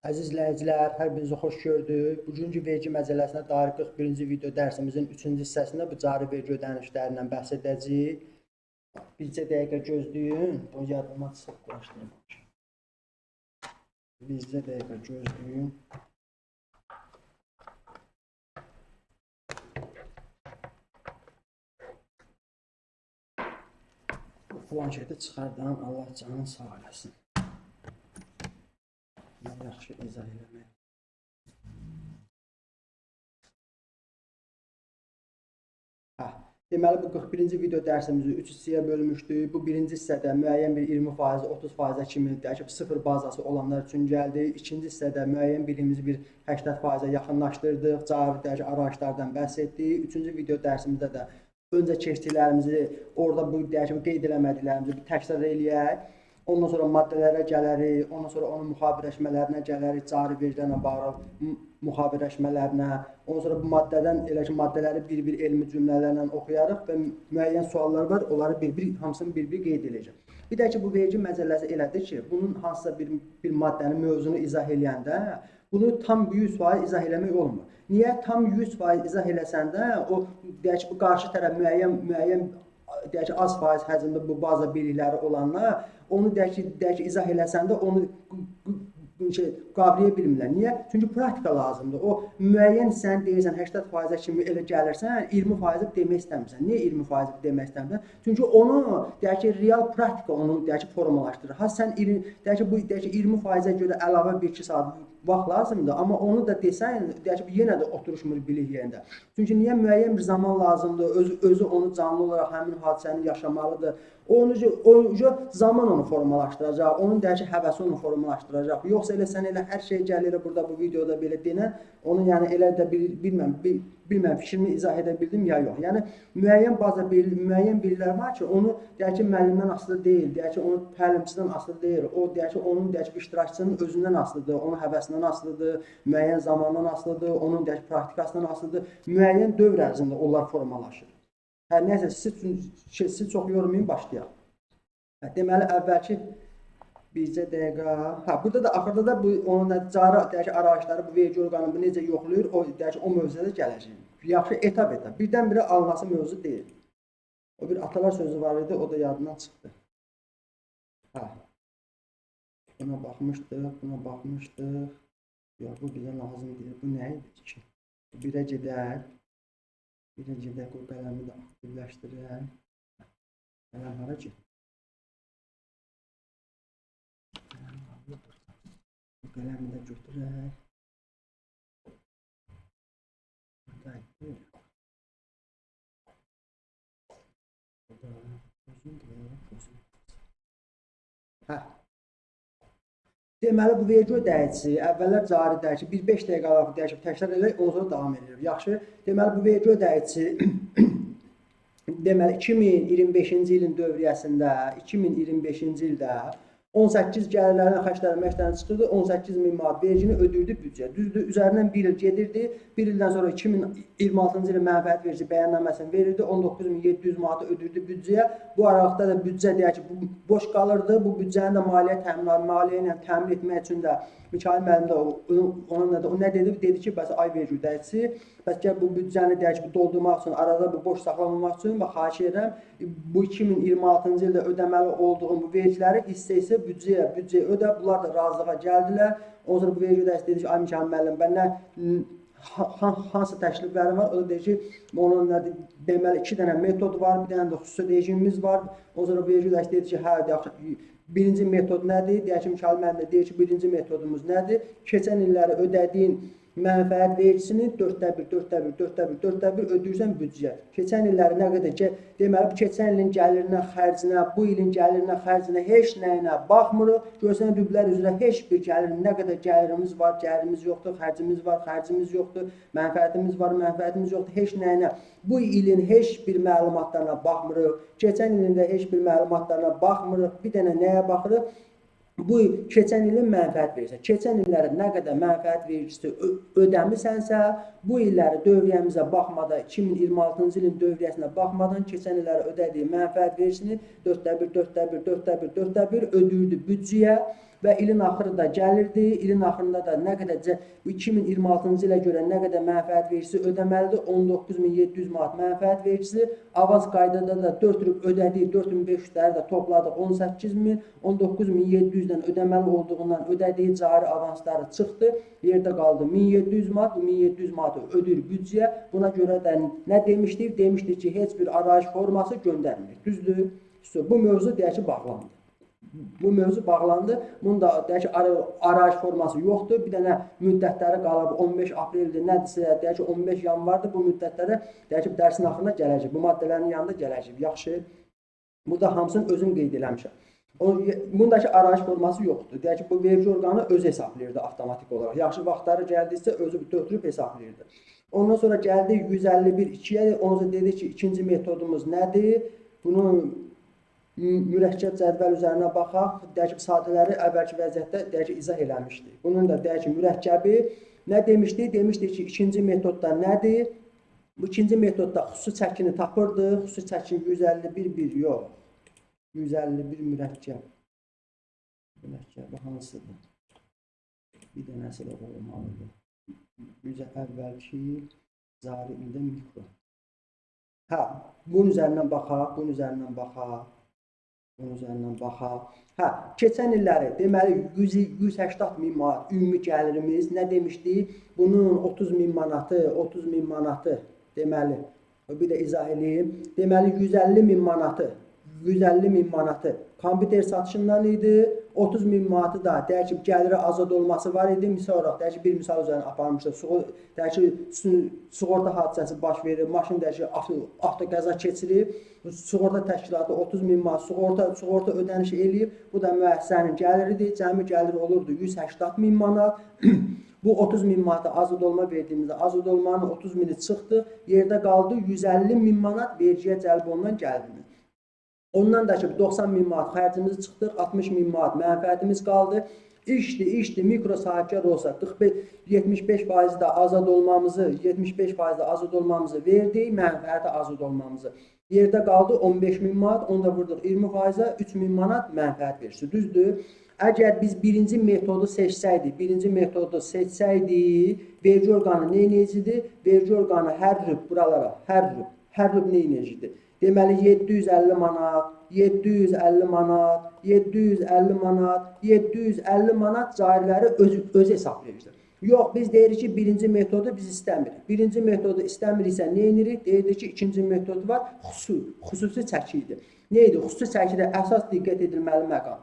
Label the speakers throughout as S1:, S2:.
S1: Əziz izləyicilər, hər birinizi xoş gördük. Bugünkü vergi məcəlləsinə dair 41-ci video dərsimizin 3-cü hissəsində bu cari vergi ödənişlərindən bəhs edəcəyik. Bircə dəqiqə gözləyin. Bu yadıma çıxıb başlayın. Bircə dəqiqə gözləyin. Bu planşeti çıxardan Allah canını sağ eləsin. Mən yaxşı izah eləmək. Deməli, bu 41-ci video dərsimizi 3 hissəyə bölmüşdük. Bu birinci hissədə müəyyən bir 20%, 30% kimi dəyişib sıfır bazası olanlar üçün gəldi. İkinci hissədə müəyyən birimizi bir 80%-ə yaxınlaşdırdıq. Cari dəyişik arayışlardan bəhs etdik. Üçüncü video dərsimizdə də öncə keçdiklərimizi, orada bu dəyişib qeyd eləmədiklərimizi bir təkrar eləyək. Ondan sonra maddələrə gələrik, ondan sonra onun müxabirləşmələrinə gələrik, cari vergilərlə bağlı müxabirləşmələrinə. Ondan sonra bu maddədən elə ki, maddələri bir-bir elmi cümlələrlə oxuyarıq və müəyyən suallar var, onları hamısını bir-bir qeyd edəcəm. Bir də ki, bu vergi məcəlləsi elədir ki, bunun hansısa bir maddənin mövzunu izah eləyəndə bunu tam 100% izah eləmək olmur. Niyə? Tam 100% izah eləsəndə, o deyək ki, bu qarşı tərəf müəyyən deyək ki, az faiz həcmdə bu baza birlikləri olanlar, onu deyək ki, izah eləsəndə onu qavraya bilmirlər. Niyə? Çünki praktika lazımdır. O müəyyən hissəni deyirsən 80%-ə kimi elə gəlirsən, 20%-i demək istəmirsən. Niyə 20%-i demək istəmirsən? Çünki onu deyək ki, real praktika onu deyək ki, formalaşdırır. Ha sən deyək ki, bu deyək ki, 20%-ə görə əlavə 1-2 saat vaxt lazımdır, amma onu da desən, deyək ki, yenə də oturuşmur bilik yerində. Çünki niyə müəyyən bir zaman lazımdır, özü onu canlı olaraq həmin hadisəni yaşamalıdır. Onu zaman onu formalaşdıracaq, onun deyək ki, həvəsi onu formalaşdıracaq. Yoxsa elə sən elə hər şey gəlir burada bu videoda belə denən, onu yəni elə də bilməm fikrimi izah edə bildim ya yox. Yəni müəyyən baza müəyyən bilgilər var ki, onu deyək ki, müəllimdən asılı deyil, deyək ki, onun təlimçisindən asılı deyil. O deyək ki, onun deyək ki, iştirakçının özündən asılıdır, onun həvəsindən asılıdır, müəyyən zamandan asılıdır, onun deyək ki, praktikasından asılıdır. Müəyyən dövr ərzində onlar formalaşır. Hər nəysə, siz çox yormayın, başlayaq. Deməli, əvvəlki bircə dəqiqə. Burada da axırda da onun cari deyək ki, arayışları, bu vergi orqanı bu necə yoxlayır, o deyək ki, o mövzuda gələcək. Yaxşı etap. Birdən-birə alınması mövzu deyil. O bir atalar sözü var idi, o da yadından çıxdı. Buna baxmışdıq. Yox, bu bizə lazım deyil. Bu nə idi ki? Birə gedək, o qələmi də aktivləşdirək. Qələm hara ki? Bu qələmi də götürək. Deməli, bu vergi ödəyicisi əvvəllər cari deyək ki, 1-5 dəqiqə araq deyək ki, təkrar edək, ondan sonra davam edir. Yaxşı, deməli, bu vergi ödəyicisi deməli, 2025-ci ilin dövriyyəsində, 2025-ci ildə 18 gəlirlərin xərclərin məşqlərini çıxırdı, 18.000 manat vergini ödürdü büdcə. Düzdür, üzərindən bir il gedirdi, bir ildən sonra 2026-cı ilin mənfəət vergisi bəyannaməsini verirdi, 19.700 manatı ödürdü büdcəyə. Bu aralıqda da büdcə deyək ki, boş qalırdı, bu büdcənin də maliyyə ilə təmin etmək üçün də Mikail müəllim də o nə dedi? Dedi ki, bəs ay vergi ödəyicisi, bəs gəl bu büdcəni deyək ki, doldurmaq üçün, arada bu boş saxlamamaq üçün və xahiş edirəm, bu 2026-cı ildə ödəməli olduğum bu vergiləri hissə büdcəyə ödə, bunlar da razılığa gəldilər. Ondan sonra bu vergi ödəyicisi dedi ki, ay Mikail müəllim, bəndən hansı təklifləri var? O da deyir ki, onun deməli 2 dənə metod var, bir dənə də xüsusi rejimimiz var. Ondan sonra bu vergi ödəyicisi dedi ki, hə, birinci metod nədir? Deyək ki, Mikail müəllim deyir ki, birinci metodumuz nədir? Keçən illəri ödədiyin mənfəət vergisini 4/1 ödəyirsən büdcəyə. Keçən illəri nə qədər deməli, bu keçən ilin gəlirinə, xərcinə, bu ilin gəlirinə, xərcinə, heç nəyinə baxmırıq. Görsən, rüblər üzrə heç bir gəlir, nə qədər gəlirimiz var, gəlirimiz yoxdur, xərcimiz var, xərcimiz yoxdur, mənfəətimiz var, mənfəətimiz yoxdur, heç nəyinə. Bu ilin heç bir məlumatlarına baxmırıq. Keçən ilin də heç bir məlumatlarına baxmırıq. Bir dənə nəyə baxırıq? Bu keçən ilin mənfəət vergisi. Keçən illərə nə qədər mənfəət vergisi ödəmisənsə, bu illəri dövriyyəmizə baxmadan, 2026-cı ilin dövriyyəsinə baxmadan keçən illəri ödədiyi mənfəət vergisini 4/1 ödürdü büdcəyə və ilin axırı da gəlirdi. İlin axırında da nə qədər 2026-cı ilə görə nə qədər mənfəət vergisi ödəməlidir? 19.700 manat mənfəət vergisi. Avans qaydada da 4 rüb ödədik, 4500-ləri də topladıq 18.000, 19.700-dən ödəməli olduğundan ödədiyi cari avansları çıxdı. Yerdə qaldı 1700 manat, bu 1700 manatı ödür büdcəyə. Buna görə də nə demişdik? Demişdik ki, heç bir arayiş forması göndərmir. Düzdür? Bu mövzu deyək ki, bağlandı. Bu mövzu bağlandı. Bunun da deyək ki, arayiş forması yoxdur. Bir dənə müddətləri qalıb 15 apreldir, nədirsə, deyək ki, 15 yanvardır. Bu müddətlərə deyək ki, dərsin axırına gələcək. Bu maddələrin yanında gələcək. Yaxşı. Burada hamısını özüm qeyd eləmişəm. Bundakı arayiş forması yoxdur. Deyək ki, bu vergi orqanı özü hesablayırdı avtomatik olaraq. Yaxşı vaxtları gəldiysə özü götürüb hesablayırdı. Ondan sonra gəldi 151-2-yə. Ondan dedi ki, ikinci metodumuz nədir? Bunu mürəkkəb cədvəl üzərinə baxaq. Deyək ki, sadələri əvvəlki vəziyyətdə deyək ki, izah eləmişdik. Bunun da deyək ki, mürəkkəbi nə demişdik? Demişdik ki, ikinci metodda nədir? Bu ikinci metodda xüsusi çəkini tapırdıq. Xüsusi çəkin 151 yox. 151 mürəkkəb. Mürəkkəbi hansıdır? Bir dənəsi də olmalıdır. Əvvəlki cari ildə mikro. Hə, bunun üzərindən baxaq, bunun üzərindən baxaq. Bunun üzərindən baxaq. Hə, keçən illəri deməli 180.000 manat ümumi gəlirimiz nə demişdik? Bunun 30.000 manatı, 30.000 manatı deməli, bir də izah edeyim. Deməli 150.000 manatı, 150.000 manatı kompüter satışından idi. 30.000 manatı da deyək ki, gəliri azad olması var idi. Misal olaraq deyək ki, bir misal üzərinə aparmışdır. Deyək ki, sığorta hadisəsi baş verir, maşın deyək ki, avtoqəza keçirib. Sığorta təşkilatı 30.000 manat sığorta ödənişi eləyib. Bu da müəssisənin gəliridir. Cəmi gəliri olurdu 180.000 manat. Bu 30.000 manatı azad olma verdiyimizdə azad olmanın 30.000'i çıxdı. Yerdə qaldı 150.000 manat vergiyə cəlb olunan gəlirimiz. Ondan da ki 90.000 manat xərcimizi çıxdıq, 60.000 manat mənfəətimiz qaldı. İşdi, mikro sahibkar olsa 75% da azad olmamızı, 75% da azad olmamızı verdik, mənfəəti azad olmamızı. Yerdə qaldı 15.000 manat, onda vurduq 20%-ə 3.000 manat mənfəət verisi. Düzdür? Əgər biz birinci metodu seçsəydik, vergi orqanı nə edəcəkdir? Vergi orqanı hər rüb buralara, hər rüb nə edəcəkdir? Deməli 750 manat, 750 manat, 750 manat, 750 manat cariləri özü hesablayırıq. Yox, biz deyirik ki, birinci metodu biz istəmirik. Birinci metodu istəmiriksə nə edirik? Deyirik ki, ikinci metodu var, xüsusi çəkidir. Nə idi? Xüsusi çəkidə əsas diqqət edilməli məqam.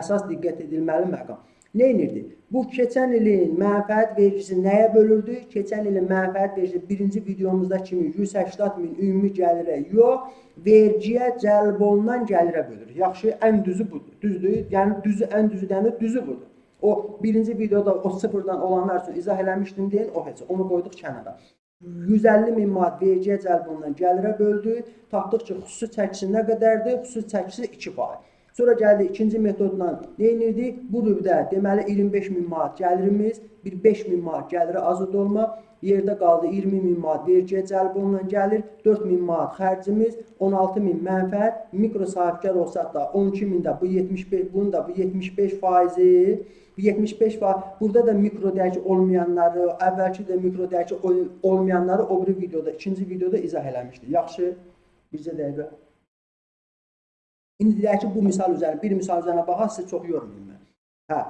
S1: Əsas diqqət edilməli məqam. Nə edirdi? Bu keçən ilin mənfəət vergisi nəyə bölürdü? Keçən ilin mənfəət vergisi birinci videomuzda kimi 180.000 ümumi gəlirə yox, vergiyə cəlb olunan gəlirə bölür. Yaxşı, ən düzü budur. Düzdür? Yəni ən düzü dənir, düzü budur. O birinci videoda o sıfırdan olanlar üçün izah eləmişdim deyin, o heç. Onu qoyduq kənara. 150.000 manat vergiyə cəlb olunan gəlirə böldü. Tapdıq ki, xüsusi çəkisi nə qədərdir? Xüsusi çəkisi 2%. Sonra gəldi ikinci metodla nə edirdik? Bu rübdə deməli 25.000 manat gəlirimiz, bir 5.000 manat gəliri azad olma, yerdə qaldı 20.000 manat vergiyə cəlb olunan gəlir, 4.000 manat xərcimiz, 16.000 mənfəət, mikro sahibkar olsaq da 12.000 də bu 75, bunun da bu 75%, 75%, burada da mikro deyək ki, olmayanları, əvvəlki də mikro deyək ki, olmayanları o bir videoda, ikinci videoda izah eləmişdir. Yaxşı, bircə dəqiqə. İndi deyək ki, bu misal üzərinə, bir misal üzərinə baxaq, sizə çox yormayayım mən. Hə,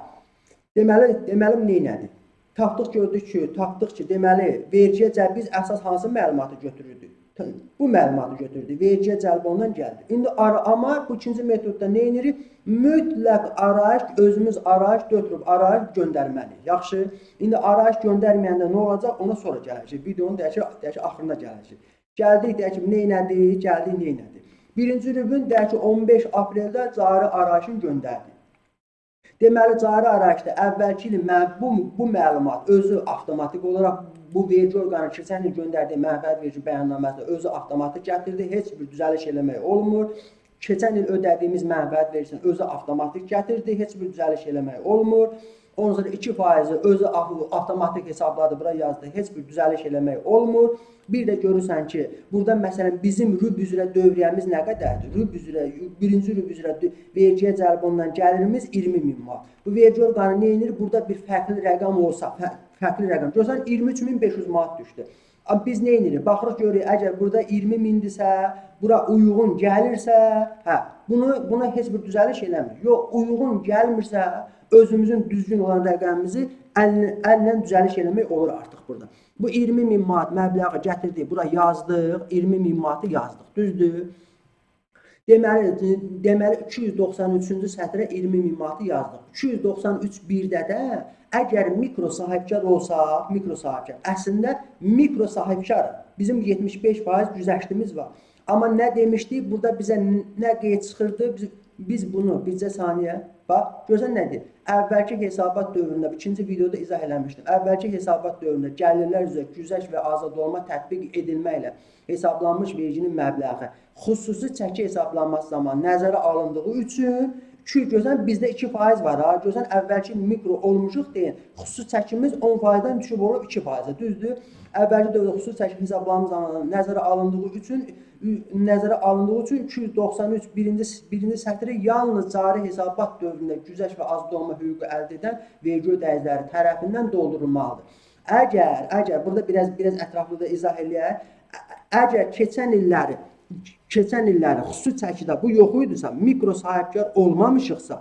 S1: deməli neynədir? Tapdıq ki, deməli, vergiyə cəlb biz əsas hansı məlumatı götürürdük? Bu məlumatı götürürdük, vergiyə cəlb olunan gəldi. İndi amma bu ikinci metodda nə edirik? Mütləq arayiş, özümüz arayiş götürüb, arayiş göndərməliyik. Yaxşı, indi arayiş göndərməyəndə nə olacaq? Ona sonra gələcək, videonun deyək ki, axırına gələcək. Gəldik, deyək ki, neynədir? Gəldik, neynədir? Birinci rübün deyək ki, 15 apreldə cari arayişini göndərdik. Deməli, cari arayişdə əvvəlki ilin bu məlumat özü avtomatik olaraq bu vergi orqanı keçən il göndərdiyi mənfəət vergi bəyannaməsində özü avtomatik gətirdi. Heç bir düzəliş eləmək olmur. Keçən il ödədiyimiz mənfəət vergisini özü avtomatik gətirdi. Heç bir düzəliş eləmək olmur. Ondan sonra 2% özü avtomatik hesabladı, bura yazdı. Heç bir düzəliş eləmək olmur. Bir də görürsən ki, burada məsələn bizim rüb üzrə dövriyyəmiz nə qədərdir? Rüb üzrə, birinci rüb üzrə vergiyə cəlb olunan gəlirimiz 20.000 manat. Bu vergi orqanı nə edir? Burada bir fərqli rəqəm olsa, fərqli rəqəm. Görürsən 23.500 manat düşdü. Amma biz nə edirik? Baxırıq görürük, əgər burada 20.000-dirsə, bura uyğun gəlirsə, buna heç bir düzəliş eləmir. Yox, uyğun gəlmirsə, özümüzün düzgün olan rəqəmimizi əllə düzəliş eləmək olur artıq burada. Bu 20.000 manat məbləği gətirdik, bura yazdıq, 20.000 manatı yazdıq, düzdür? Deməli 293-cü sətrə 20.000 manatı yazdıq. 293.1-də də əgər mikro sahibkar olsa, əslində mikro sahibkar bizim 75% güzəştimiz var. Amma nə demişdik? Burada bizə nə qeyd çıxırdı? Biz bunu, bircə saniyə, bax, görsən nədir? Əvvəlki hesabat dövründə, ikinci videoda izah eləmişdim. Əvvəlki hesabat dövründə gəlirlər üzrə güzəşt və azad olma tətbiq edilməklə hesablanmış verginin məbləği xüsusi çəki hesablanması zamanı nəzərə alındığı üçün görsən bizdə 2% var ha. Görsən əvvəlki mikro olmuşuq deyin. Xüsusi çəkimiz 10%-dən düşüb olub 2%, düzdür? Əvvəlki dövrdə xüsusi çəki hesablandığı zamanı nəzərə alındığı üçün 293 birinci sətri yalnız cari hesabat dövründə güzəşt və azad olma hüququ əldə edən vergi ödəyiciləri tərəfindən doldurulmalıdır. Əgər burada biraz ətraflı da izah eləyək, əgər keçən illəri xüsusi çəkidə bu yox idisə, mikro sahibkar olmamışıqsa,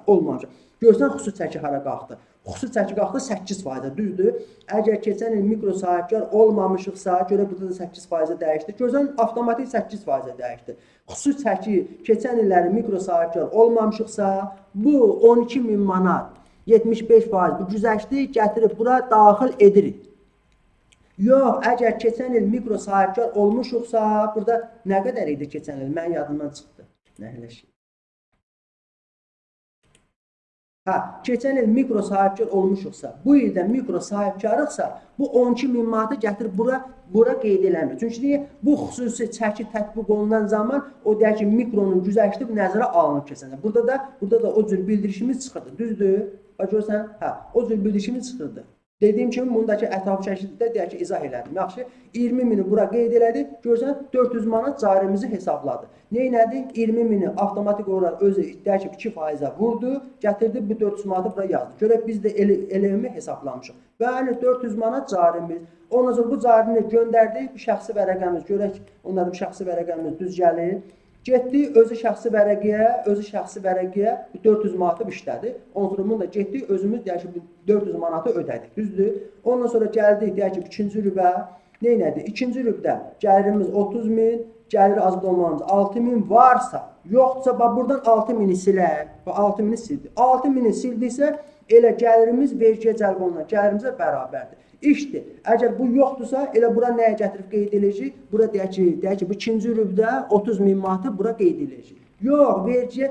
S1: görsən xüsusi çəki hara qalxdı? Xüsusi çəki qalxdı 8%, düzdür? Əgər keçən il mikro sahibkar olmamışıqsa, görə burada da 8% dəyişdi. Görsən avtomatik 8% dəyişdi. Xüsusi çəki keçən illəri mikro sahibkar olmamışıqsa, bu 12.000 manat 75% bu güzəşti gətirib bura daxil edirik. Yox, əgər keçən il mikro sahibkar olmuşuqsa, burada nə qədər idi keçən il? Mən yadımdan çıxdı. Nəhləşik. Keçən il mikro sahibkar olmuşuqsa, bu ildə mikro sahibkarıqsa, bu 12.000 manatı gətirib bura qeyd eləmir. Çünki bu xüsusi çəki tətbiq olunan zaman o deyək ki, mikronun güzəşti nəzərə alınıb keçən il. Burada da o cür bildirişimiz çıxırdı, düzdür? Bax görsən, o cür bildirişimiz çıxırdı. Dediyim kimi, bundakı ətraflı şəkildə deyək ki, izah elədim. Yaxşı, 20.000-i bura qeyd elədi, görsən 400 manat carimizi hesabladı. Neynədi? 20.000-i avtomatik olaraq özü deyək ki, 2%-ə vurdu, gətirdi, bu 400 manatı bura yazdı. Görək, biz də eləyimi hesablamışıq. Bəli, 400 manat carimiz. Ondan sonra bu carini göndərdik, bu şəxsi vərəqəmiz, görək, onların bu şəxsi vərəqəmiz düz gəlir. Getdi, özü şəxsi vərəqiyə 400 manatı işlədi. Ondan sonra bunu da getdik, özümüz deyək ki, 400 manatı ödədik, düzdür? Ondan sonra gəldik, deyək ki, ikinci rübə, neynədir? İkinci rübdə gəlirimiz 30.000, gəlir azad olmamız 6.000 varsa, yoxdursa, buradan 6.000-i silək, 6.000-i sildik. 6.000-i sildiksə, elə gəlirimiz vergiyə cəlb olunan gəlirimizə bərabərdir. İşdir. Əgər bu yoxdursa, elə bura nəyə gətirib qeyd edəcək? Bura deyək ki, bu ikinci rübdə 30.000 manatı bura qeyd edəcək. Yox, vergiyə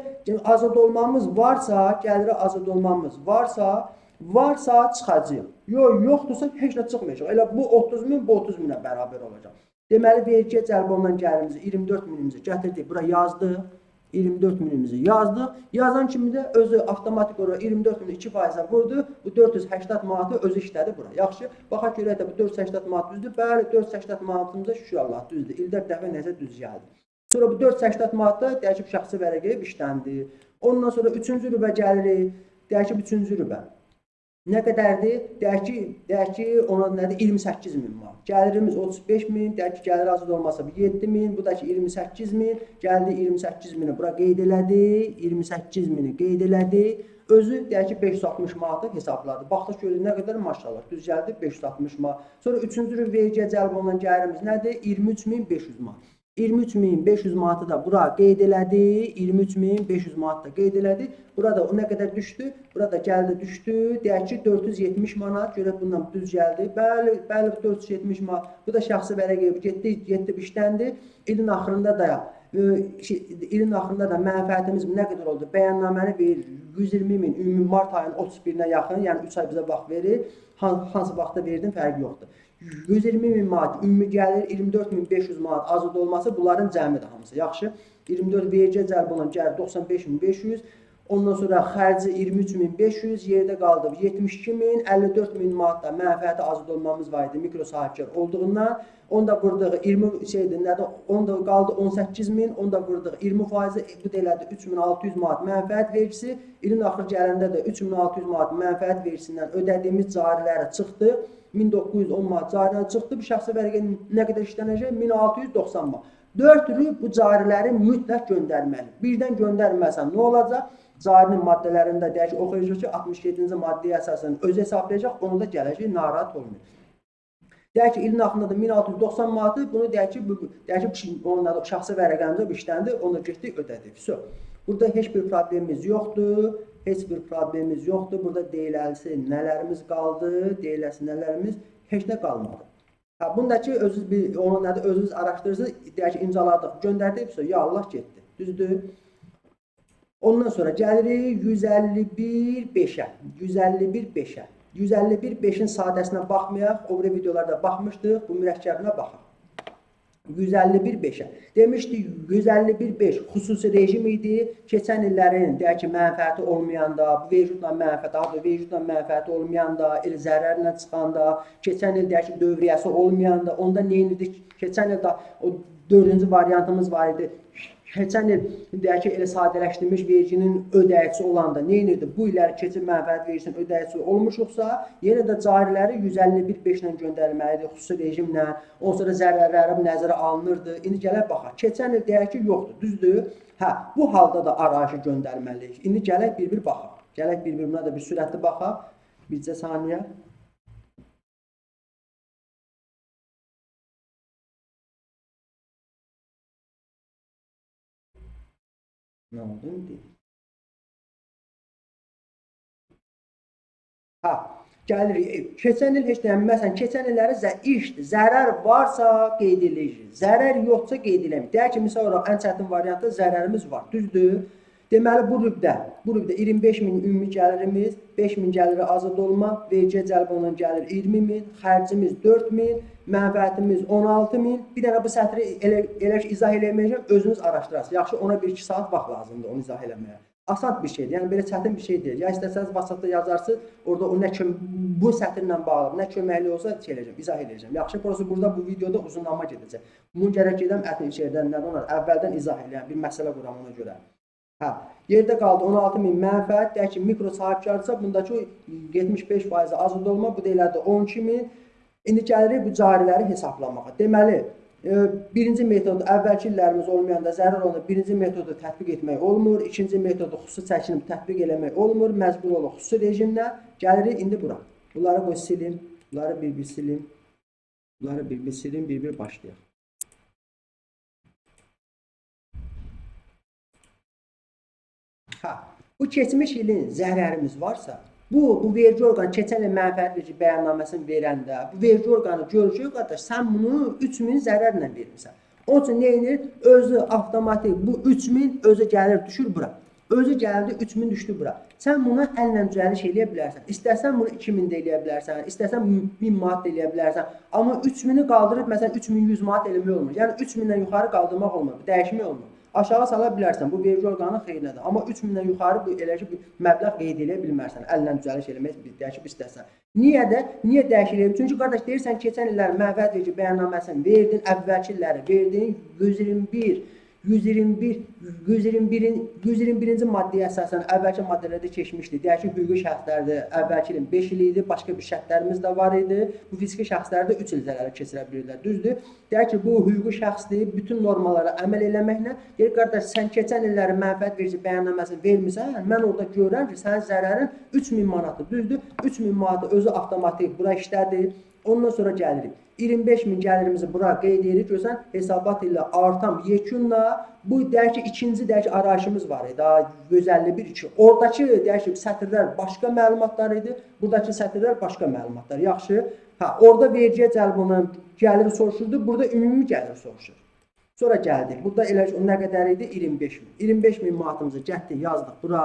S1: azad olmamız varsa, gəlirə azad olmamız varsa çıxacaq. Yoxdursa, heç nə çıxmayacaq. Elə bu 30.000, bu 30.000-ə bərabər olacaq. Deməli, vergiyə cəlb olunan gəlirimizi 24.000-imizi gətirdik, bura yazdıq. 24.000-imizi yazdıq. Yazan kimi də özü avtomatik olaraq 24.000-i 2%-ə vurdu. Bu 480 manatı özü işlədi bura. Yaxşı, baxaq görək də bu 480 manat düzdür. Bəli, 480 manatımıza şükür Allah düzdür. İldə bir dəfə nəsə düz gəldi. Sonra bu 480 manatda deyək ki, şəxsi vərəqiyə işləndi. Ondan sonra 3-cü rübə gəlirik. Deyək ki, 3-cü rübə. Nə qədərdir? Deyək ki, ona nədir? 28.000 manat. Gəlirimiz 35.000, deyək ki, gəlir azad olmasa 7.000, bu da ki 28.000, gəldi 28.000-i bura qeyd elədi, 28.000-i qeyd elədi. Özü deyək ki 560 manatı hesabladı. Baxdıq görürük nə qədər maşallah düz gəldi 560 manat. Sonra 3-cü vergiyə cəlb olunan gəlirimiz nədir? 23.500 manat. 23.500 manatı da bura qeyd elədi, 23.500 manat da qeyd elədi. Burada o nə qədər düşdü? Burada gəldi düşdü, deyək ki 470 manat, görək bundan düz gəldi. Bəli, 470 manat. Bu da şəxsi vərəqiyə getdi işləndi. İlin axırında da mənfəətimiz nə qədər oldu? Bəyannaməni verir, 120.000 ümumi mart ayının 31-nə yaxın, yəni 3 ay bizə vaxt verir. Hansı vaxtda verdim, fərqi yoxdur. 120.000 manat ümumi gəlir, 24.500 manat azad olması bunların cəmidir hamısı. Yaxşı, 24 vergiyə cəlb olan gəlir 95.500. Ondan sonra xərci 23.500, yerdə qaldı 72.000, 54.000 manat da mənfəəti azad olmamız var idi mikro sahibkar olduğundan. Onda vurduq 20 şeydir, nədir? Onda qaldı 18.000, onda vurduq 20%, bu da elədi 3.600 manat mənfəət vergisi. İlin axır gələndə də 3.600 manat mənfəət vergisindən ödədiyimiz carilərə çıxdı. 1910 manat caridən çıxdı. Bu şəxsi vərəqə nə qədər işlənəcək? 1690 manat. 4 rüb bu cariləri mütləq göndərməli. Birdən göndərməsən nə olacaq? Carinin maddələrində deyək ki, oxuyacaq ki, 67-ci maddəyə əsasən öz hesablayacaq, onu da gələcək, narahat olmuyor. Deyək ki, ilin axırında da 1690 manatı, bunu deyək ki, onunla da şəxsi vərəqəmizə bu işləndi, onu getdik, ödədik. Burada heç bir problemimiz yoxdur, Burada deyiləsi nələrimiz qaldı, deyiləsi nələrimiz heç nə qalmadı. Bundakı özünüz araşdırırsınız, deyək ki, imzaladıq, göndərdik, ya Allah getdi, düzdür. Ondan sonra gəlirik 151.5-ə. 151.5-in sadəsinə baxmayaq, o videolarda baxmışdıq, bu mürəkkəbinə baxaq. 151.5-ə. Demişdik 151.5 xüsusi rejim idi. Keçən illərin deyək ki, mənfəəti olmayanda, vecudla mənfəəti olmayanda, el zərərlə çıxanda, keçən il deyək ki, dövriyyəsi olmayanda, onda nə edirdik? Keçən il o 4-cü variantımız var idi. Keçən il deyək ki, elə sadələşdirilmiş verginin ödəyicisi olanda nə edirdi? Bu illəri keçir mənfəət vergisinin ödəyicisi olmuşuqsa, yenə də cariləri 151.5 ilə göndərilməlidir, xüsusi rejimlə. Ondan sonra zərərləri nəzərə alınırdı. İndi gələk baxaq. Keçən il deyək ki, yoxdur, düzdür? Bu halda da arayışı göndərməliyik. İndi gələk bir-bir baxaq. Gələk bir-bir buna da bir sürətli baxaq. Bircə saniyə. Nə oldu indi? Gəlirik. Keçən il heç deyəm, məsələn, keçən illəri işdir. Zərər varsa qeyd edilir. Zərər yoxsa qeyd edilir. Deyək ki, misal olaraq ən çətin variantda zərərimiz var. Düzdür? Deməli, bu rübdə 25.000 ümumi gəlirimiz, 5.000 gəliri azad olma, vergiyə cəlb olunan gəlir 20.000, xərcimiz 4.000, mənfəətimiz 16.000. Bir dənə bu sətri elə ki, izah eləməyəcəm, özünüz araşdırasınız. Yaxşı, ona 1-2 saat vaxt lazımdır onu izah eləməyə. Asad bir şeydir, yəni belə çətin bir şey deyil. Ya istəsəniz WhatsApp-da yazarsınız, orada o bu sətirlə bağlı, nə köməkli olsa izah edəcəm. Yaxşı, burada bu videoda uzunlama gedəcək. Bunu gərək gedəm ətin içərdən, nədən olar? Əvvəldən izah eləyəm, bir məsələ quram ona görə. Yerdə qaldı 16.000 mənfəət, deyək ki, mikro sahibkarsa, bundakı 75% azad olma, bu da elədi 12.000. İndi gəlirik bu cariləri hesablamağa. Deməli, birinci metodu, əvvəlki illərimiz olmayanda zərər olanda birinci metodu tətbiq etmək olmur, ikinci metodu xüsusi çəkinib tətbiq eləmək olmur, məcbur olur xüsusi rejimlə. Gəlirik indi bura. Bunları qoy silim, bunları bir-bir silim, bir-bir başlayaq. Bu keçmiş ilin zərərimiz varsa, bu vergi orqanı keçən il mənfəət vergi bəyannaməsini verəndə, bu vergi orqanı görür ki, qardaş, sən bunu 3.000 zərərlə vermirsən. Onun üçün nə edir? Özü avtomatik bu 3.000 özü gəlir düşür bura. Özü gəldi 3.000 düşdü bura. Sən buna əllə düzəliş eləyə bilərsən. İstəsən bunu 2.000 də eləyə bilərsən, istəsən 1000 manat da eləyə bilərsən. Amma 3.000-i qaldırıb, məsələn, 3.100 manat eləmək olmur. Yəni 3.000-dən yuxarı qaldırmaq olmur, dəyişmək olmur. Aşağı sala bilərsən, bu vergi orqanının xeyrinədir. Amma 3.000-dən yuxarı elə ki, məbləğ qeyd eləyə bilmərsən, əllə düzəliş eləmək dəyişib istəsən. Niyə dəyişik eləyir? Çünki qardaş deyirsən, keçən illər mənfəət vergi bəyannaməsini verdin, əvvəlki illəri verdin, 121-ci maddəyə əsasən əvvəlki maddələrdə keçmişdi. Deyək ki, hüquqi şəxslərdə əvvəlki ilin 5 il idi, başqa bir şərtlərimiz də var idi. Bu fiziki şəxslərdə 3 il zərəri keçirə bilirlər, düzdür? Deyək ki, bu hüquqi şəxsdir, bütün normalara əməl eləməklə, deyir, qardaş, sən keçən illəri mənfəət vergi bəyannaməsini vermirsən, mən orada görürəm ki, sənin zərərin 3.000 manatdır, düzdür? 3.000 manatı özü avtomatik bura işlədir. Ondan sonra gəlirik. 25.000 gəlirimizi bura qeyd edirik. Görsən, hesabat ilə artam yekunla bu deyək ki, ikinci deyək ki, arayışımız var idi. 151-2. Oradakı deyək ki, sətirlər başqa məlumatlar idi. Buradakı sətirlər başqa məlumatlar. Yaxşı. Orada vergiyə cəlb olunan gəliri soruşurdu. Burada ümumi gəliri soruşur. Sonra gəldik. Burada elə ki, nə qədər idi? 25.000. 25.000 manatımızı gətdik, yazdıq bura.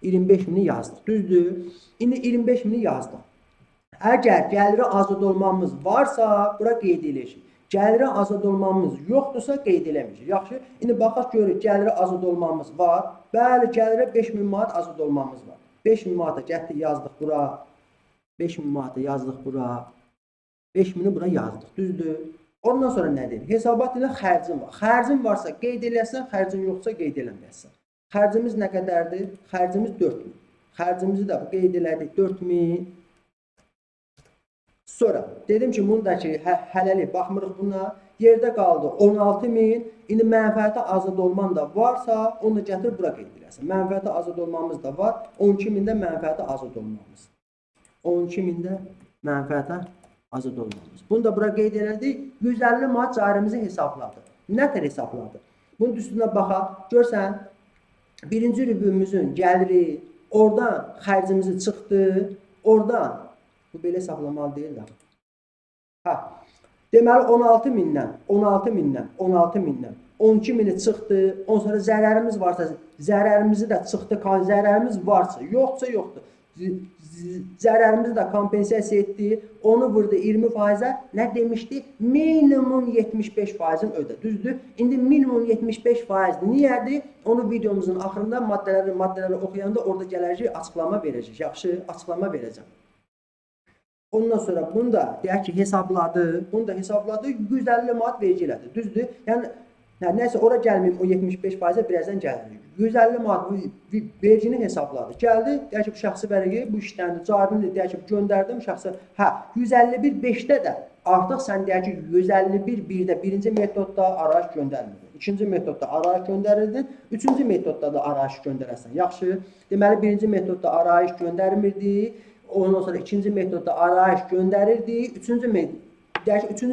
S1: 25.000-i yazdıq. Düzdür? İndi 25.000-i yazdıq. Əgər gəliri azad olmamız varsa, bura qeyd edilir. Gəlirə azad olmamız yoxdursa qeyd eləməyəcək. Yaxşı, indi baxaq görürük, gəlirə azad olmamız var. Bəli, gəlirə 5000 manat azad olmamız var. 5000 manata gətirdik, yazdıq bura. 5000 manata yazdıq bura. 5000-i bura yazdıq, düzdür? Ondan sonra nə deyir? Hesabat ilə xərcin var. Xərcin varsa qeyd eləsən, xərcin yoxsa qeyd eləməyəsən. Xərcimiz nə qədərdir? Xərcimiz 4000. Xərcimizi də qeyd elədik, 4000. Sonra dedim ki, bundakı hələlik baxmırıq buna. Yerdə qaldı 16000. İndi mənfəətə azad olman da varsa, onu da gətir bura qeyd eləsən. Mənfəətə azad olmamız da var. 12000-də mənfəətə azad olmamız. 12000-də mənfəətə azad olmamız. Bunu da bura qeyd elədik. 150 manat carimizi hesabladı. Nə tər hesabladı? Bunun üstünə baxaq. Görsən, birinci rübümüzün gəliri, oradan xərcimizi çıxdı, oradan bu belə hesablamalı deyil də. Hə. Deməli 16000-dən, 12000-i çıxdı. Ondan sonra zərərimiz varsa, zərərimizi də çıxdı. Zərərimiz varsa, yoxsa yoxdur. Zərərimizi də kompensasiya etdi. Onu vurdu 20%-ə. Nə demişdi? Minimum 75%-in ödə. Düzdür? İndi minimum 75%. Niyədir? Onu videomuzun axırında maddələri oxuyanda orada gələcək açıqlama verəcək. Yaxşı, açıqlama verəcəm. Ondan sonra bunu da deyək ki, hesabladı. Bunu da hesabladı. 150 manat vergi elədi. Düzdür? Yəni, nəysə, ora gəlməyim, o 75%-ə birazdan gəlir. 150 manat vergini hesabladı. Gəldi, deyək ki, bu şəxsi vərəqi bu işləndi. Carini deyək ki, göndərdim şəxsi. Hə, 151.5-də də artıq sən deyək ki, 151.1-də birinci metodda arayış göndərmirdin. İkinci metodda arayış göndərirdin. Üçüncü metodda da arayış göndərəsən. Yaxşı. Deməli, birinci metodda arayış göndərmirdi. Ondan sonra ikinci metodda arayış göndərirdi. Üçüncü